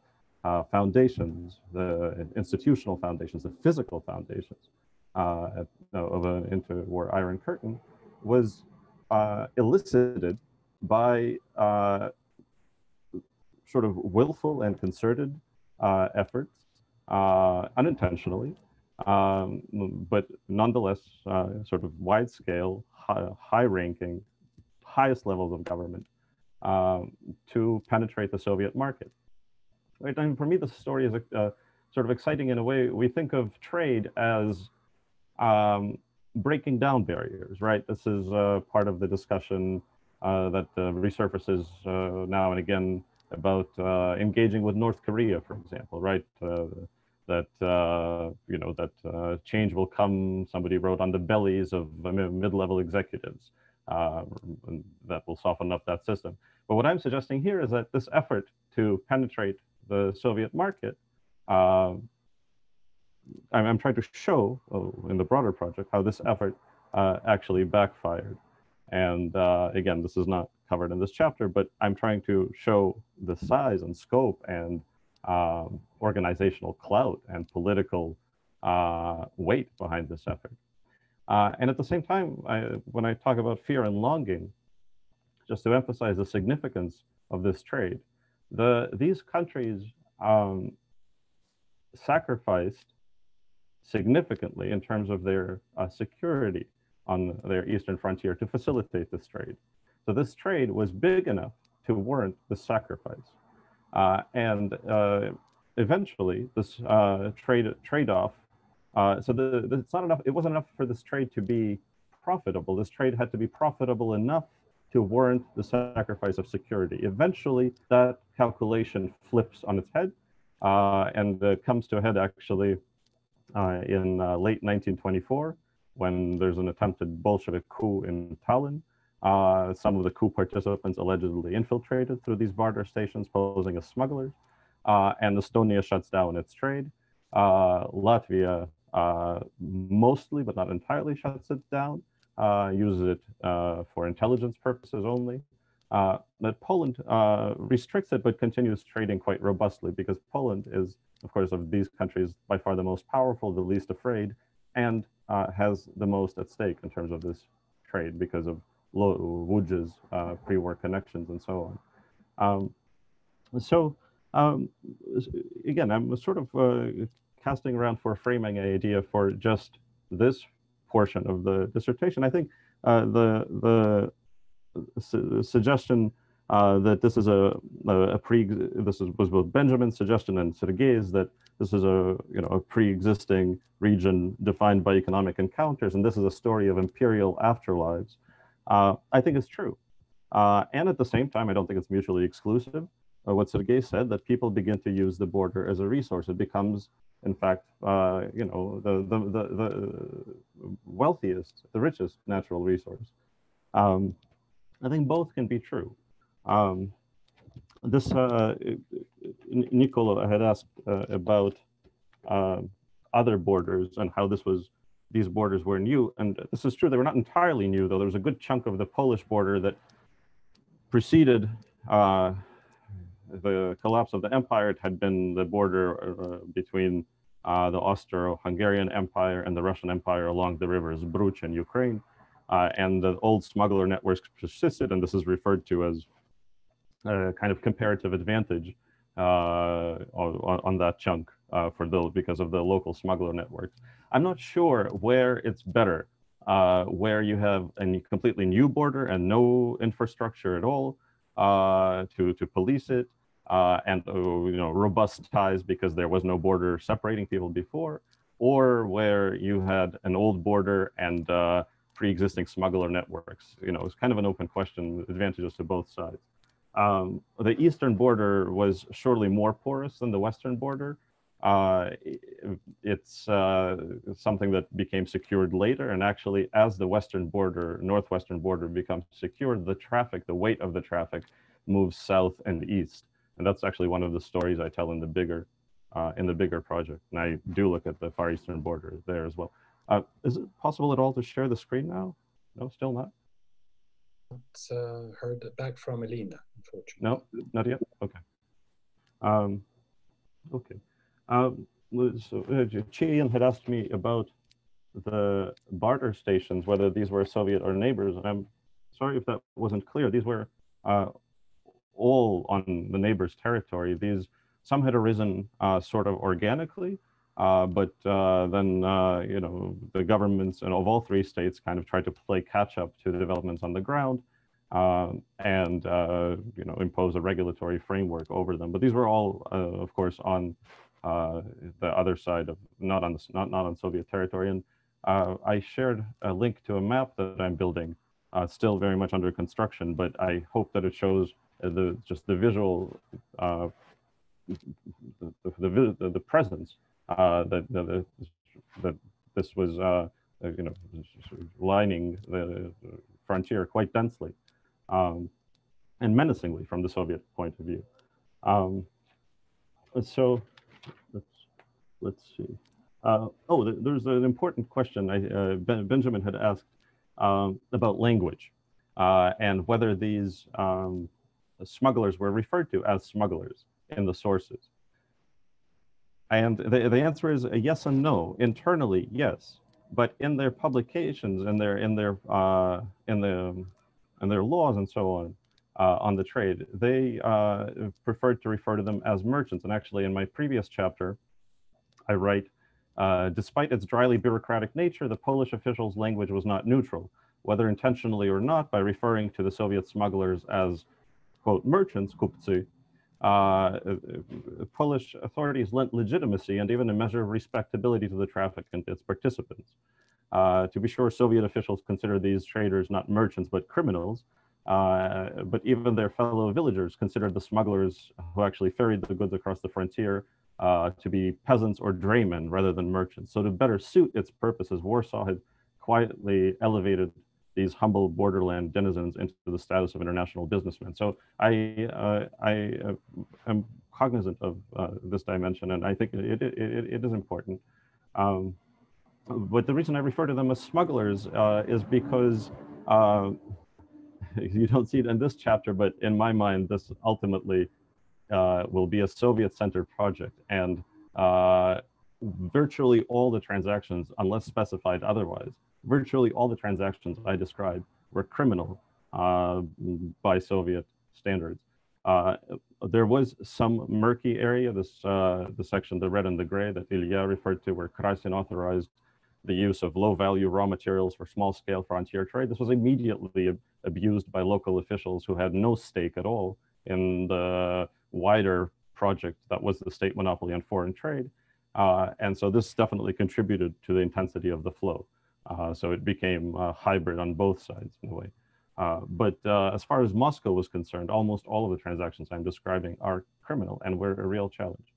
foundations, the institutional foundations, the physical foundations of an interwar Iron Curtain, was elicited by sort of willful and concerted efforts, unintentionally, but nonetheless sort of wide-scale, high-ranking, highest levels of government to penetrate the Soviet market. Right? And for me, the story is sort of exciting in a way. We think of trade as breaking down barriers, right? This is part of the discussion that resurfaces now and again about engaging with North Korea, for example, right? That change will come, somebody wrote, on the bellies of mid-level executives, and that will soften up that system. But what I'm suggesting here is that this effort to penetrate the Soviet market, I'm trying to show in the broader project how this effort actually backfired. And again, this is not covered in this chapter, but I'm trying to show the size and scope and organizational clout and political weight behind this effort. And at the same time, when I talk about fear and longing, just to emphasize the significance of this trade, these countries sacrificed significantly in terms of their security on their eastern frontier to facilitate this trade. So this trade was big enough to warrant the sacrifice. And eventually, this trade-off, it's not enough. It wasn't enough for this trade to be profitable. This trade had to be profitable enough to warrant the sacrifice of security. Eventually, that calculation flips on its head and comes to a head actually in late 1924, when there's an attempted Bolshevik coup in Tallinn. Some of the coup participants allegedly infiltrated through these barter stations, posing as smugglers. And Estonia shuts down its trade. Latvia mostly, but not entirely, shuts it down, uses it for intelligence purposes only. But Poland restricts it, but continues trading quite robustly, because Poland is, of course, of these countries, by far the most powerful, the least afraid, and has the most at stake in terms of this trade because of Łódź's pre-war connections and so on. Again, I'm sort of casting around for framing an idea for just this portion of the dissertation. I think the suggestion that this is this was both Benjamin's suggestion and Sergei's, that this is a pre-existing region defined by economic encounters, and this is a story of imperial afterlives. I think it's true, and at the same time, I don't think it's mutually exclusive. What Sergei said, that people begin to use the border as a resource. It becomes, in fact, the wealthiest, the richest natural resource. I think both can be true. Nicola had asked about other borders and how these borders were new. And this is true, they were not entirely new, though. There was a good chunk of the Polish border that preceded the collapse of the empire. It had been the border between the Austro-Hungarian Empire and the Russian Empire along the rivers Bruch and Ukraine. and the old smuggler networks persisted, and this is referred to as a kind of comparative advantage on that chunk because of the local smuggler networks. I'm not sure where it's better, where you have a completely new border and no infrastructure at all to police it, and robust ties because there was no border separating people before, or where you had an old border and pre-existing smuggler networks. It's kind of an open question, advantages to both sides. The eastern border was surely more porous than the western border. It's something that became secured later, and actually as the northwestern border becomes secured, the weight of the traffic moves south and east. And that's actually one of the stories I tell in the bigger project. And I do look at the far eastern border there as well. Is it possible at all to share the screen now? No, still not? It's heard back from Elena, unfortunately. No, not yet? Okay. Okay. So Chian had asked me about the barter stations, whether these were Soviet or neighbors. And I'm sorry if that wasn't clear. These were all on the neighbors' territory. Some had arisen sort of organically, but then the governments of all three states kind of tried to play catch up to the developments on the ground and impose a regulatory framework over them. But these were all, of course, on the other side of not on Soviet territory. And I shared a link to a map that I'm building, still very much under construction, but I hope that it shows just the visual, the presence that this was, lining the frontier quite densely and menacingly from the Soviet point of view. So let's see. There's an important question Benjamin had asked about language and whether these smugglers were referred to as smugglers in the sources. And the answer is a yes and no. Internally, yes, but in their publications and in their laws and so on the trade, they preferred to refer to them as merchants. And actually, in my previous chapter, I write, despite its dryly bureaucratic nature, the Polish officials' language was not neutral, whether intentionally or not, by referring to the Soviet smugglers as, quote, merchants, kupcy. Polish authorities lent legitimacy and even a measure of respectability to the traffic and its participants. To be sure, Soviet officials considered these traders not merchants but criminals, but even their fellow villagers considered the smugglers who actually ferried the goods across the frontier to be peasants or draymen rather than merchants. So to better suit its purposes, Warsaw had quietly elevated these humble borderland denizens into the status of international businessmen. So I am cognizant of this dimension, and I think it is important. But the reason I refer to them as smugglers is because you don't see it in this chapter, but in my mind, this ultimately will be a Soviet-centered project, and virtually all the transactions, unless specified otherwise, virtually all the transactions I described were criminal by Soviet standards. There was some murky area, the section, the red and the gray that Ilya referred to, where Krasin authorized the use of low-value raw materials for small-scale frontier trade. This was immediately abused by local officials who had no stake at all in the wider project that was the state monopoly on foreign trade. And so this definitely contributed to the intensity of the flow. So it became hybrid on both sides in a way. But as far as Moscow was concerned, almost all of the transactions I'm describing are criminal and were a real challenge.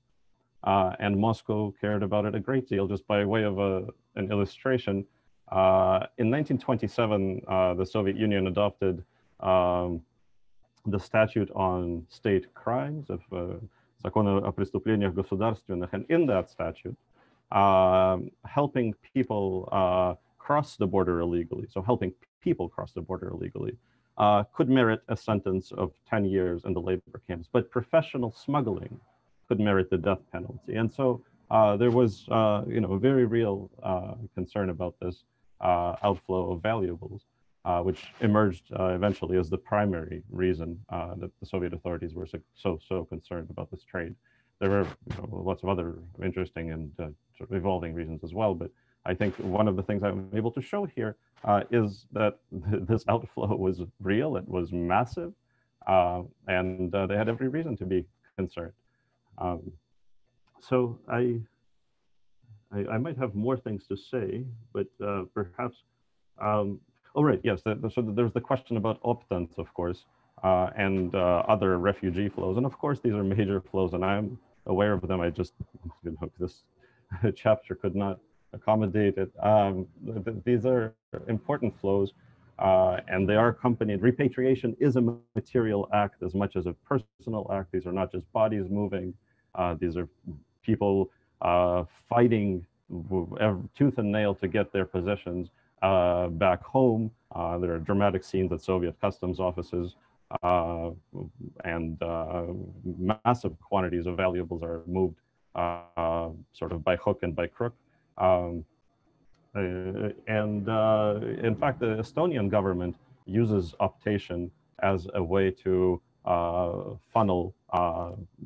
And Moscow cared about it a great deal. Just by way of an illustration, in 1927, the Soviet Union adopted the statute on state crimes, of Закон о преступлениях государственных, and in that statute, helping people cross the border illegally, so helping people cross the border illegally, could merit a sentence of 10 years in the labor camps, but professional smuggling could merit the death penalty. And so there was, a very real concern about this outflow of valuables. which emerged eventually as the primary reason that the Soviet authorities were so concerned about this trade. There were lots of other interesting and sort of evolving reasons as well, but I think one of the things I'm able to show here is that this outflow was real, it was massive, and they had every reason to be concerned. So I might have more things to say, but perhaps, oh right, yes, so there's the question about optants, of course, and other refugee flows. And of course, these are major flows, and I'm aware of them. I just, this chapter could not accommodate it. These are important flows, and they are accompanied. Repatriation is a material act as much as a personal act. These are not just bodies moving. These are people fighting tooth and nail to get their possessions back home. There are dramatic scenes at Soviet customs offices, and massive quantities of valuables are moved sort of by hook and by crook. In fact, the Estonian government uses optation as a way to funnel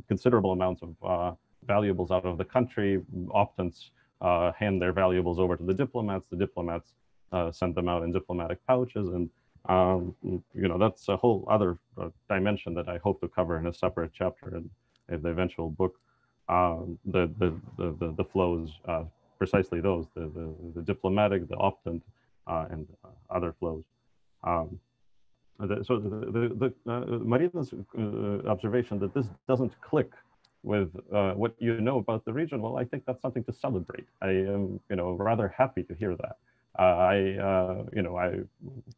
considerable amounts of valuables out of the country. Optants hand their valuables over to the diplomats send them out in diplomatic pouches, and that's a whole other dimension that I hope to cover in a separate chapter in the eventual book. The flows, precisely those, the diplomatic, the optant, and other flows. So Marina's observation that this doesn't click with what you know about the region, well, I think that's something to celebrate. I am, rather happy to hear that. I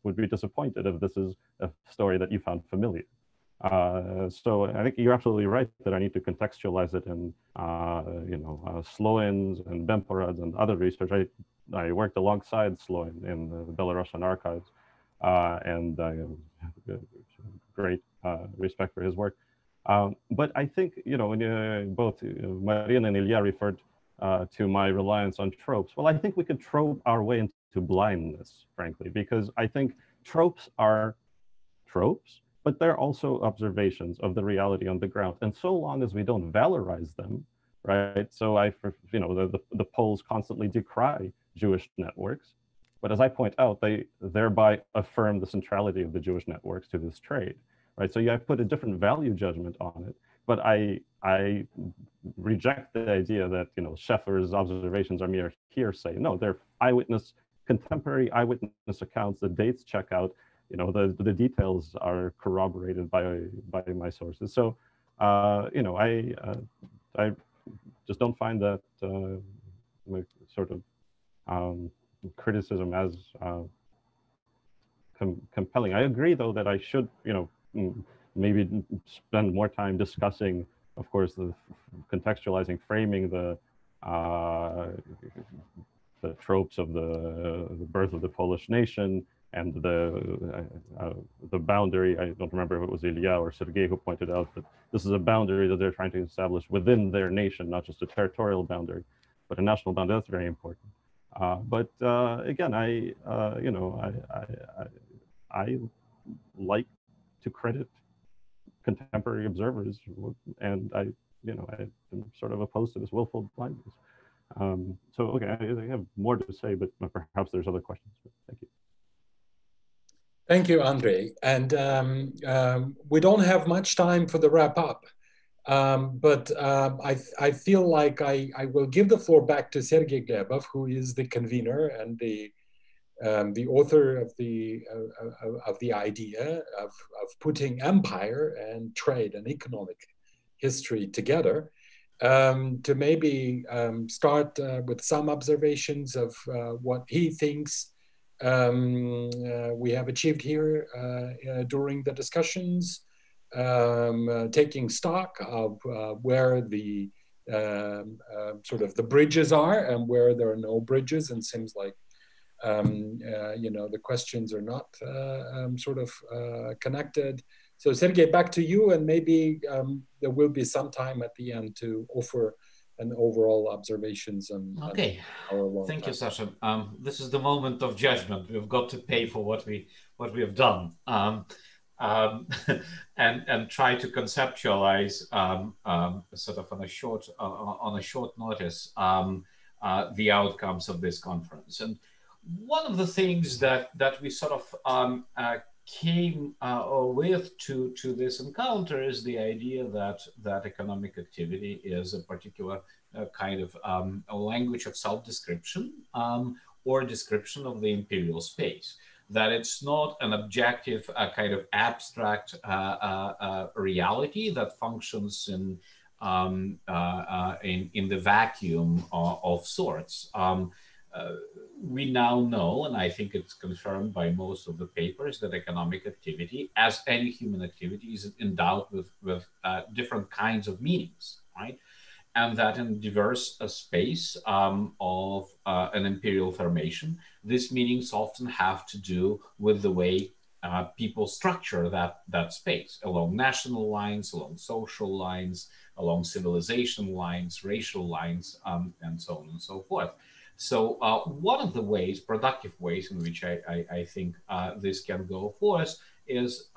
would be disappointed if this is a story that you found familiar. So I think you're absolutely right that I need to contextualize it in, Sloan's and Bemporad's and other research. I worked alongside Sloan in the Belarusian archives, and I have great respect for his work. But I think, when both Marina and Ilya referred to my reliance on tropes, well, I think we could trope our way into blindness, frankly, because I think tropes are tropes, but they're also observations of the reality on the ground. And so long as we don't valorize them, right? So the Poles constantly decry Jewish networks, but as I point out, they thereby affirm the centrality of the Jewish networks to this trade, right? So I put a different value judgment on it, but I reject the idea that Scheffer's observations are mere hearsay. No, they're contemporary eyewitness accounts. The dates check out. The details are corroborated by my sources. So I just don't find that sort of criticism as compelling. I agree, though, that I should maybe spend more time discussing, of course, the contextualizing, framing the tropes of the birth of the Polish nation and the boundary. I don't remember if it was Ilya or Sergei who pointed out that this is a boundary that they're trying to establish within their nation, not just a territorial boundary, but a national boundary. That's very important. But again, I like to credit contemporary observers, and I'm sort of opposed to this willful blindness. So okay, I have more to say, but perhaps there's other questions. Thank you. Thank you, Andrey. And we don't have much time for the wrap up, but I feel like I will give the floor back to Sergei Glebov, who is the convener and the author of the idea of putting empire and trade and economic history together, to maybe start with some observations of what he thinks we have achieved here during the discussions, taking stock of where the sort of the bridges are and where there are no bridges, and seems like the questions are not sort of connected. So Sergei, back to you, and maybe there will be some time at the end to offer and overall observations on Okay. our long Thank time. you, Sasha. This is the moment of judgment. We've got to pay for what we have done, and try to conceptualize sort of on a short notice the outcomes of this conference. And one of the things that we sort of came with to this encounter is the idea that economic activity is a particular kind of a language of self-description or description of the imperial space. That it's not an objective kind of abstract reality that functions in the vacuum of sorts. We now know, and I think it's confirmed by most of the papers, that economic activity, as any human activity, is endowed with different kinds of meanings, right? And that in diverse space of an imperial formation, these meanings often have to do with the way people structure that space along national lines, along social lines, along civilization lines, racial lines, and so on and so forth. So one of the ways, productive ways in which I think this can go for us is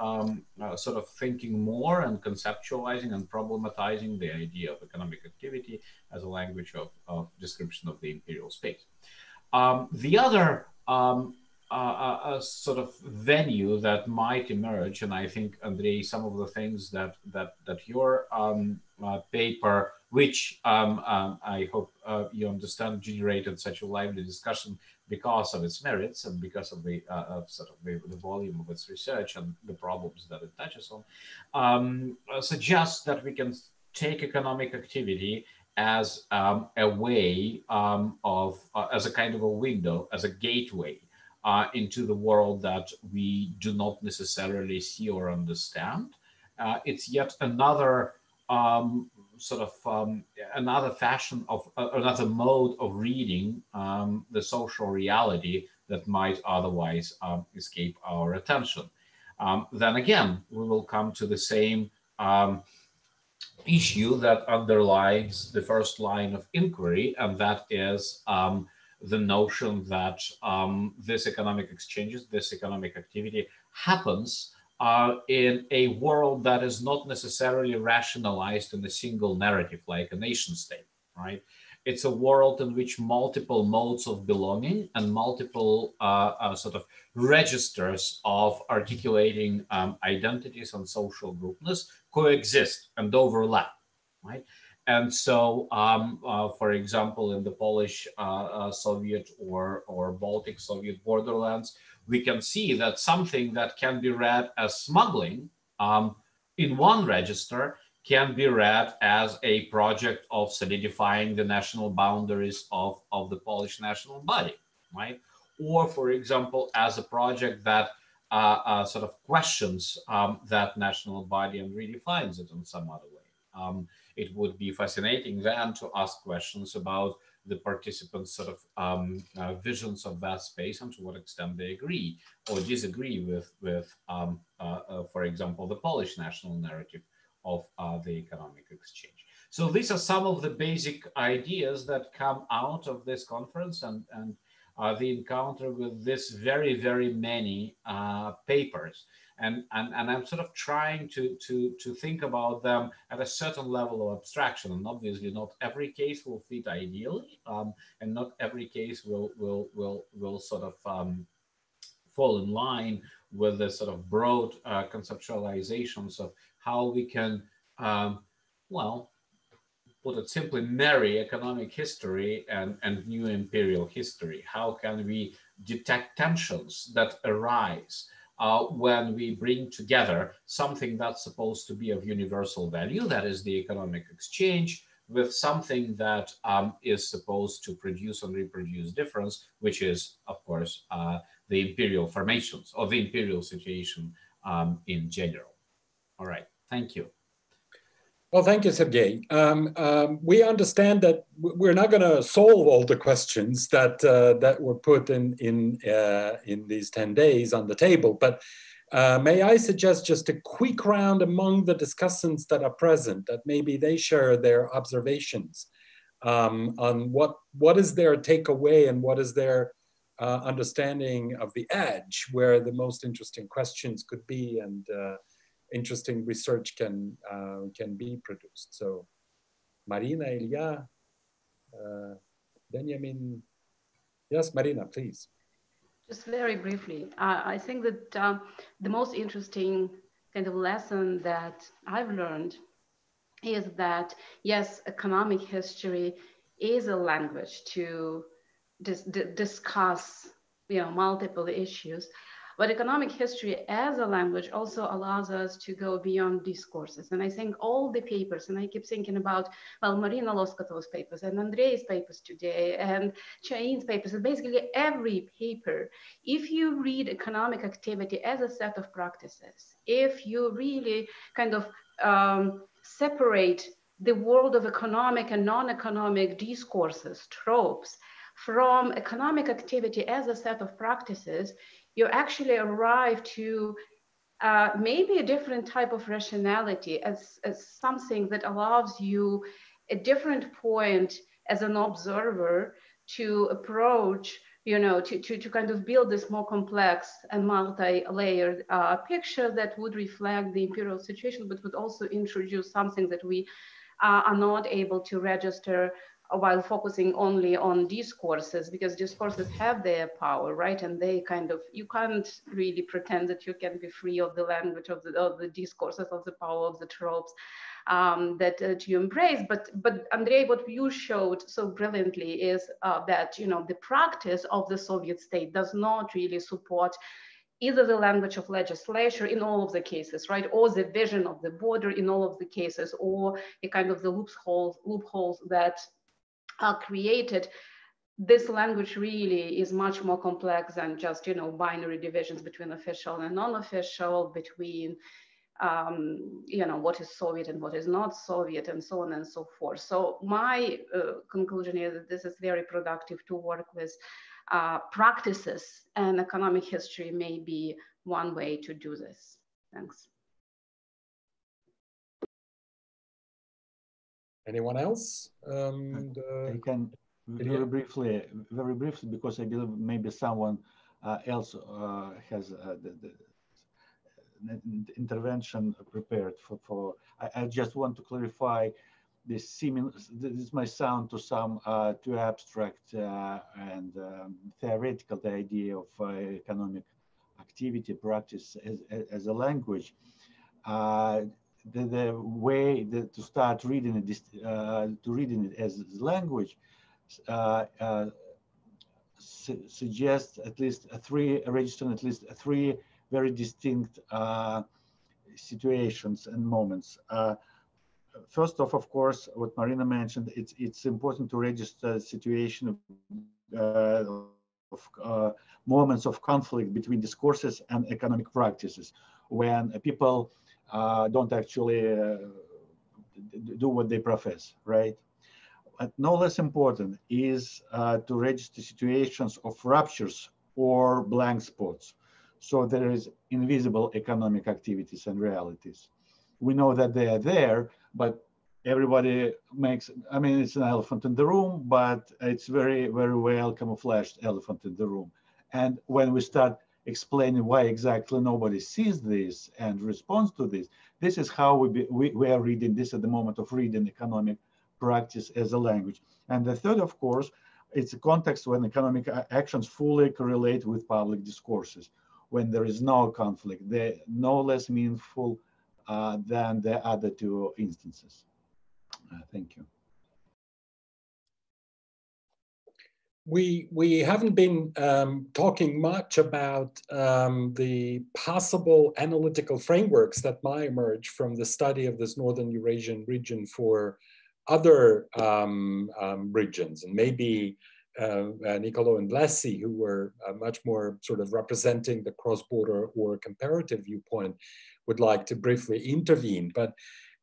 sort of thinking more and conceptualizing and problematizing the idea of economic activity as a language of description of the imperial space. The other sort of venue that might emerge, and I think, Andrey, some of the things that your paper, which I hope you understand, generated such a lively discussion because of its merits and because of the sort of the volume of its research and the problems that it touches on, suggests that we can take economic activity as a way as a kind of a window, as a gateway into the world that we do not necessarily see or understand. It's yet another sort of another fashion of another mode of reading the social reality that might otherwise escape our attention. Then again, we will come to the same issue that underlies the first line of inquiry, and that is the notion that this economic exchanges, this economic activity happens in a world that is not necessarily rationalized in a single narrative like a nation state, right? It's a world in which multiple modes of belonging and multiple sort of registers of articulating identities and social groupness coexist and overlap, right? And so, for example, in the Polish Soviet or Baltic Soviet borderlands, we can see that something that can be read as smuggling in one register can be read as a project of solidifying the national boundaries of the Polish national body, right? Or, for example, as a project that sort of questions that national body and redefines it in some other way. It would be fascinating then to ask questions about the participants' sort of visions of that space and to what extent they agree or disagree with for example, the Polish national narrative of the economic exchange. So these are some of the basic ideas that come out of this conference and the encounter with this very, very many papers. And I'm sort of trying to think about them at a certain level of abstraction. And obviously not every case will fit ideally, and not every case will sort of fall in line with the sort of broad conceptualizations of how we can, well, put it simply, marry economic history and new imperial history. How can we detect tensions that arise when we bring together something that's supposed to be of universal value, that is the economic exchange, with something that is supposed to produce and reproduce difference, which is, of course, the imperial formations or the imperial situation in general. All right, thank you. Well, thank you, Sergey. We understand that we're not going to solve all the questions that were put in these 10 days on the table, but may I suggest just a quick round among the discussants that are present, that maybe they share their observations on what is their takeaway and what is their understanding of the edge where the most interesting questions could be and interesting research can be produced. So Marina, Ilya, Benjamin. Yes, Marina, please. Just very briefly, I think that the most interesting kind of lesson that I've learned is that, yes, economic history is a language to discuss, multiple issues, but economic history as a language also allows us to go beyond discourses. And I think all the papers, and I keep thinking about, well, Marina Loskatov's papers and Andrei's papers today and Chain's papers, and basically every paper, if you read economic activity as a set of practices, if you really kind of separate the world of economic and non-economic discourses, tropes, from economic activity as a set of practices, you actually arrive to maybe a different type of rationality as something that allows you a different point as an observer to approach, to kind of build this more complex and multi-layered picture that would reflect the imperial situation, but would also introduce something that we are not able to register while focusing only on discourses, because discourses have their power, right? And they kind of, you can't really pretend that you can be free of the language of the discourses, of the power of the tropes that you embrace. But Andrei, what you showed so brilliantly is that, the practice of the Soviet state does not really support either the language of legislature in all of the cases, right? Or the vision of the border in all of the cases, or a kind of the loopholes that are created. This language really is much more complex than just, binary divisions between official and non-official, between, what is Soviet and what is not Soviet, and so on and so forth. So my conclusion is that this is very productive to work with practices, and economic history may be one way to do this. Thanks. Anyone else? I can very briefly, because I believe maybe someone else has the intervention prepared for. I just want to clarify this. This might sound to some too abstract and theoretical, the idea of economic activity practice as a language. The way to start reading it as language suggests registering at least three very distinct situations and moments. First off, of course, what Marina mentioned, it's important to register the situation of moments of conflict between discourses and economic practices, when people don't actually do what they profess, right? But no less important is to register situations of ruptures or blank spots. So there is invisible economic activities and realities. We know that they are there, but everybody makes, it's an elephant in the room, but it's very, very well camouflaged elephant in the room. And when we start explaining why exactly nobody sees this and responds to this, this is how we are reading this at the moment of reading economic practice as a language. And the third, of course, it's a context when economic actions fully correlate with public discourses, when there is no conflict. They're no less meaningful than the other two instances. Thank you. We haven't been talking much about the possible analytical frameworks that might emerge from the study of this Northern Eurasian region for other regions, and maybe Nicolo and Blessy, who were much more sort of representing the cross-border or comparative viewpoint, would like to briefly intervene. But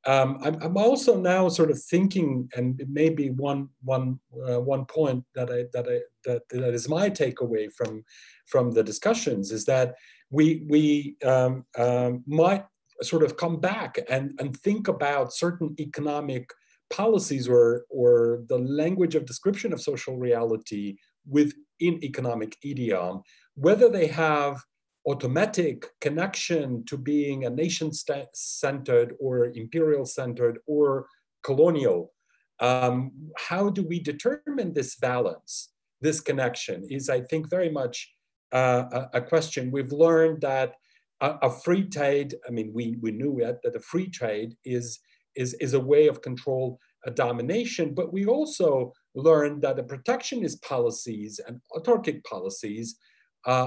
I'm also now sort of thinking, and maybe one point that is my takeaway from the discussions is that we might sort of come back and think about certain economic policies or the language of description of social reality within economic idiom, whether they have automatic connection to being a nation-centered or imperial-centered or colonial. How do we determine this balance, this connection is, I think, very much a question. We've learned that a free trade, I mean, we knew it, that a free trade is a way of control, a domination, but we also learned that the protectionist policies and autarkic policies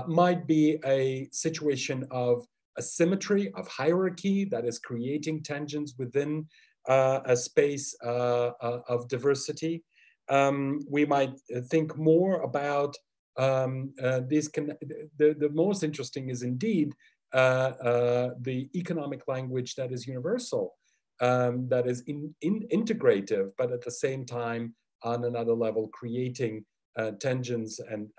might be a situation of asymmetry, of hierarchy that is creating tensions within a space of diversity. We might think more about the most interesting is indeed the economic language that is universal, that is integrative, but at the same time, on another level, creating tensions and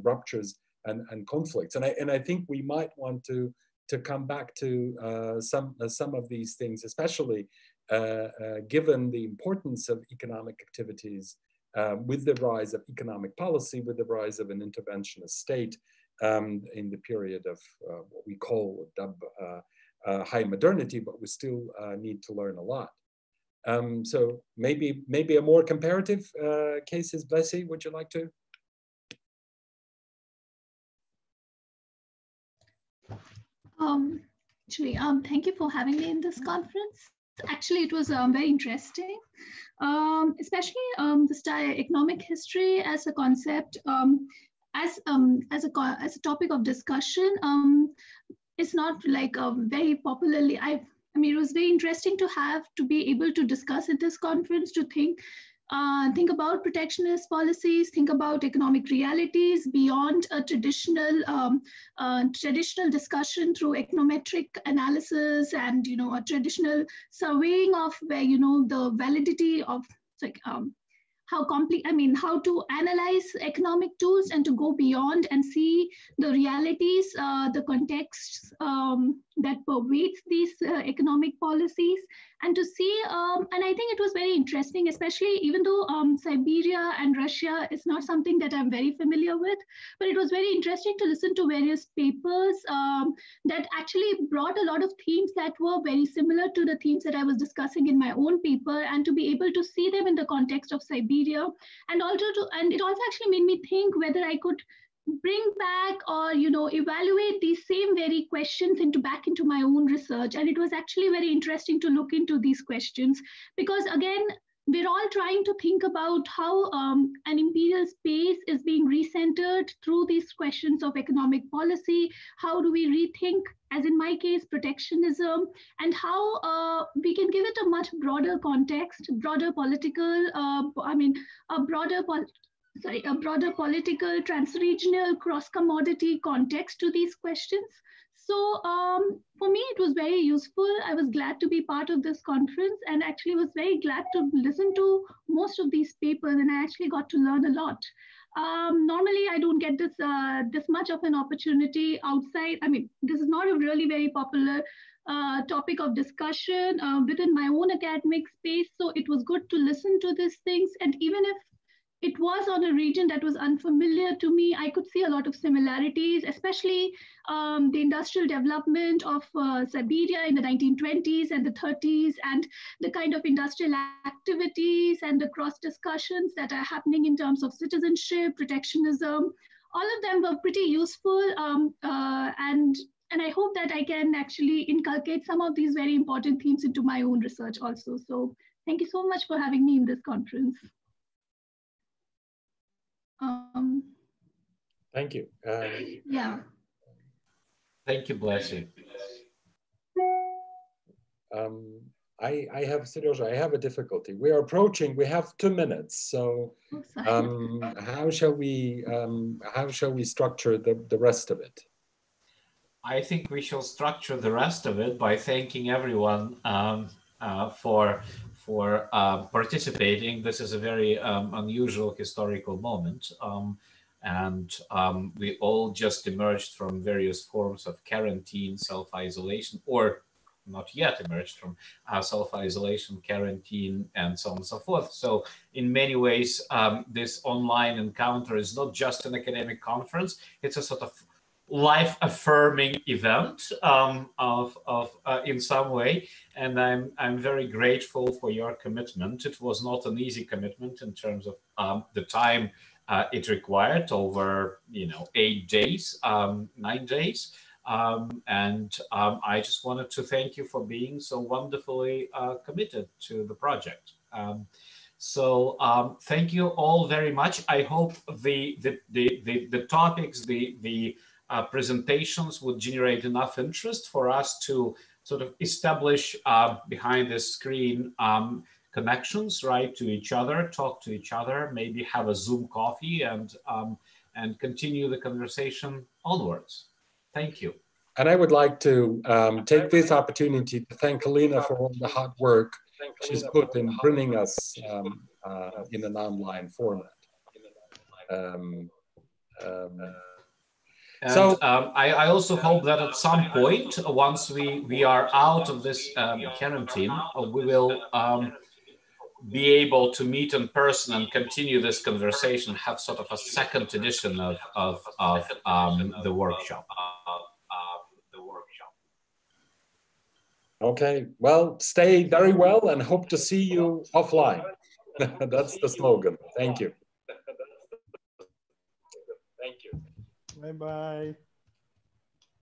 ruptures and conflicts. And I think we might want to come back to some of these things, especially given the importance of economic activities with the rise of economic policy, with the rise of an interventionist state in the period of what we call high modernity, but we still need to learn a lot. So maybe a more comparative cases. Blessy, would you like to? Thank you for having me in this conference. Actually, it was very interesting, especially this economic history as a concept, as a topic of discussion. It's not like very popularly. I mean, it was very interesting to be able to discuss at this conference, to think about protectionist policies, think about economic realities beyond a traditional discussion through econometric analysis and a traditional surveying of where the validity of how to analyze economic tools and to go beyond and see the realities, the contexts that pervades these economic policies, and to see, and I think it was very interesting, especially even though Siberia and Russia is not something that I'm very familiar with, but it was very interesting to listen to various papers that actually brought a lot of themes that were very similar to the themes that I was discussing in my own paper, and to be able to see them in the context of Siberia, and it also actually made me think whether I could bring back or evaluate these same very questions back into my own research. And it was actually very interesting to look into these questions, because again, we're all trying to think about how an imperial space is being recentered through these questions of economic policy. How do we rethink, as in my case, protectionism, and how we can give it a much broader context, broader political, a broader political, trans-regional, cross-commodity context to these questions. So for me, it was very useful. I was glad to be part of this conference, and actually was very glad to listen to most of these papers, and I actually got to learn a lot. Normally, I don't get this much of an opportunity outside. I mean, this is not a really very popular topic of discussion within my own academic space. So it was good to listen to these things, and even if it was on a region that was unfamiliar to me, I could see a lot of similarities, especially the industrial development of Siberia in the 1920s and the 30s, and the kind of industrial activities and the cross discussions that are happening in terms of citizenship, protectionism. All of them were pretty useful, and I hope that I can actually inculcate some of these very important themes into my own research also. So thank you so much for having me in this conference. Thank you. Yeah. Thank you, Blessy. I have, Seryoja, I have a difficulty. We are approaching, we have 2 minutes. So how shall we structure the rest of it? I think we shall structure the rest of it by thanking everyone for participating. This is a very unusual historical moment. And we all just emerged from various forms of quarantine, self-isolation, or not yet emerged from self-isolation, quarantine, and so on and so forth. So in many ways, this online encounter is not just an academic conference, it's a sort of life-affirming event in some way, and I'm very grateful for your commitment. It was not an easy commitment in terms of the time it required, over 8 days, 9 days, and I just wanted to thank you for being so wonderfully committed to the project. So thank you all very much. I hope the topics, the presentations would generate enough interest for us to sort of establish behind the screen connections, right, to each other, talk to each other, maybe have a Zoom coffee, and continue the conversation onwards. Thank you. And I would like to take this opportunity to thank Alina for all the hard work she's put in bringing us in an online format. I also hope that at some point, once we are out of this quarantine, we will be able to meet in person and continue this conversation, have sort of a second edition of the workshop. Okay, well, stay very well and hope to see you offline. That's the slogan. Thank you. Bye-bye.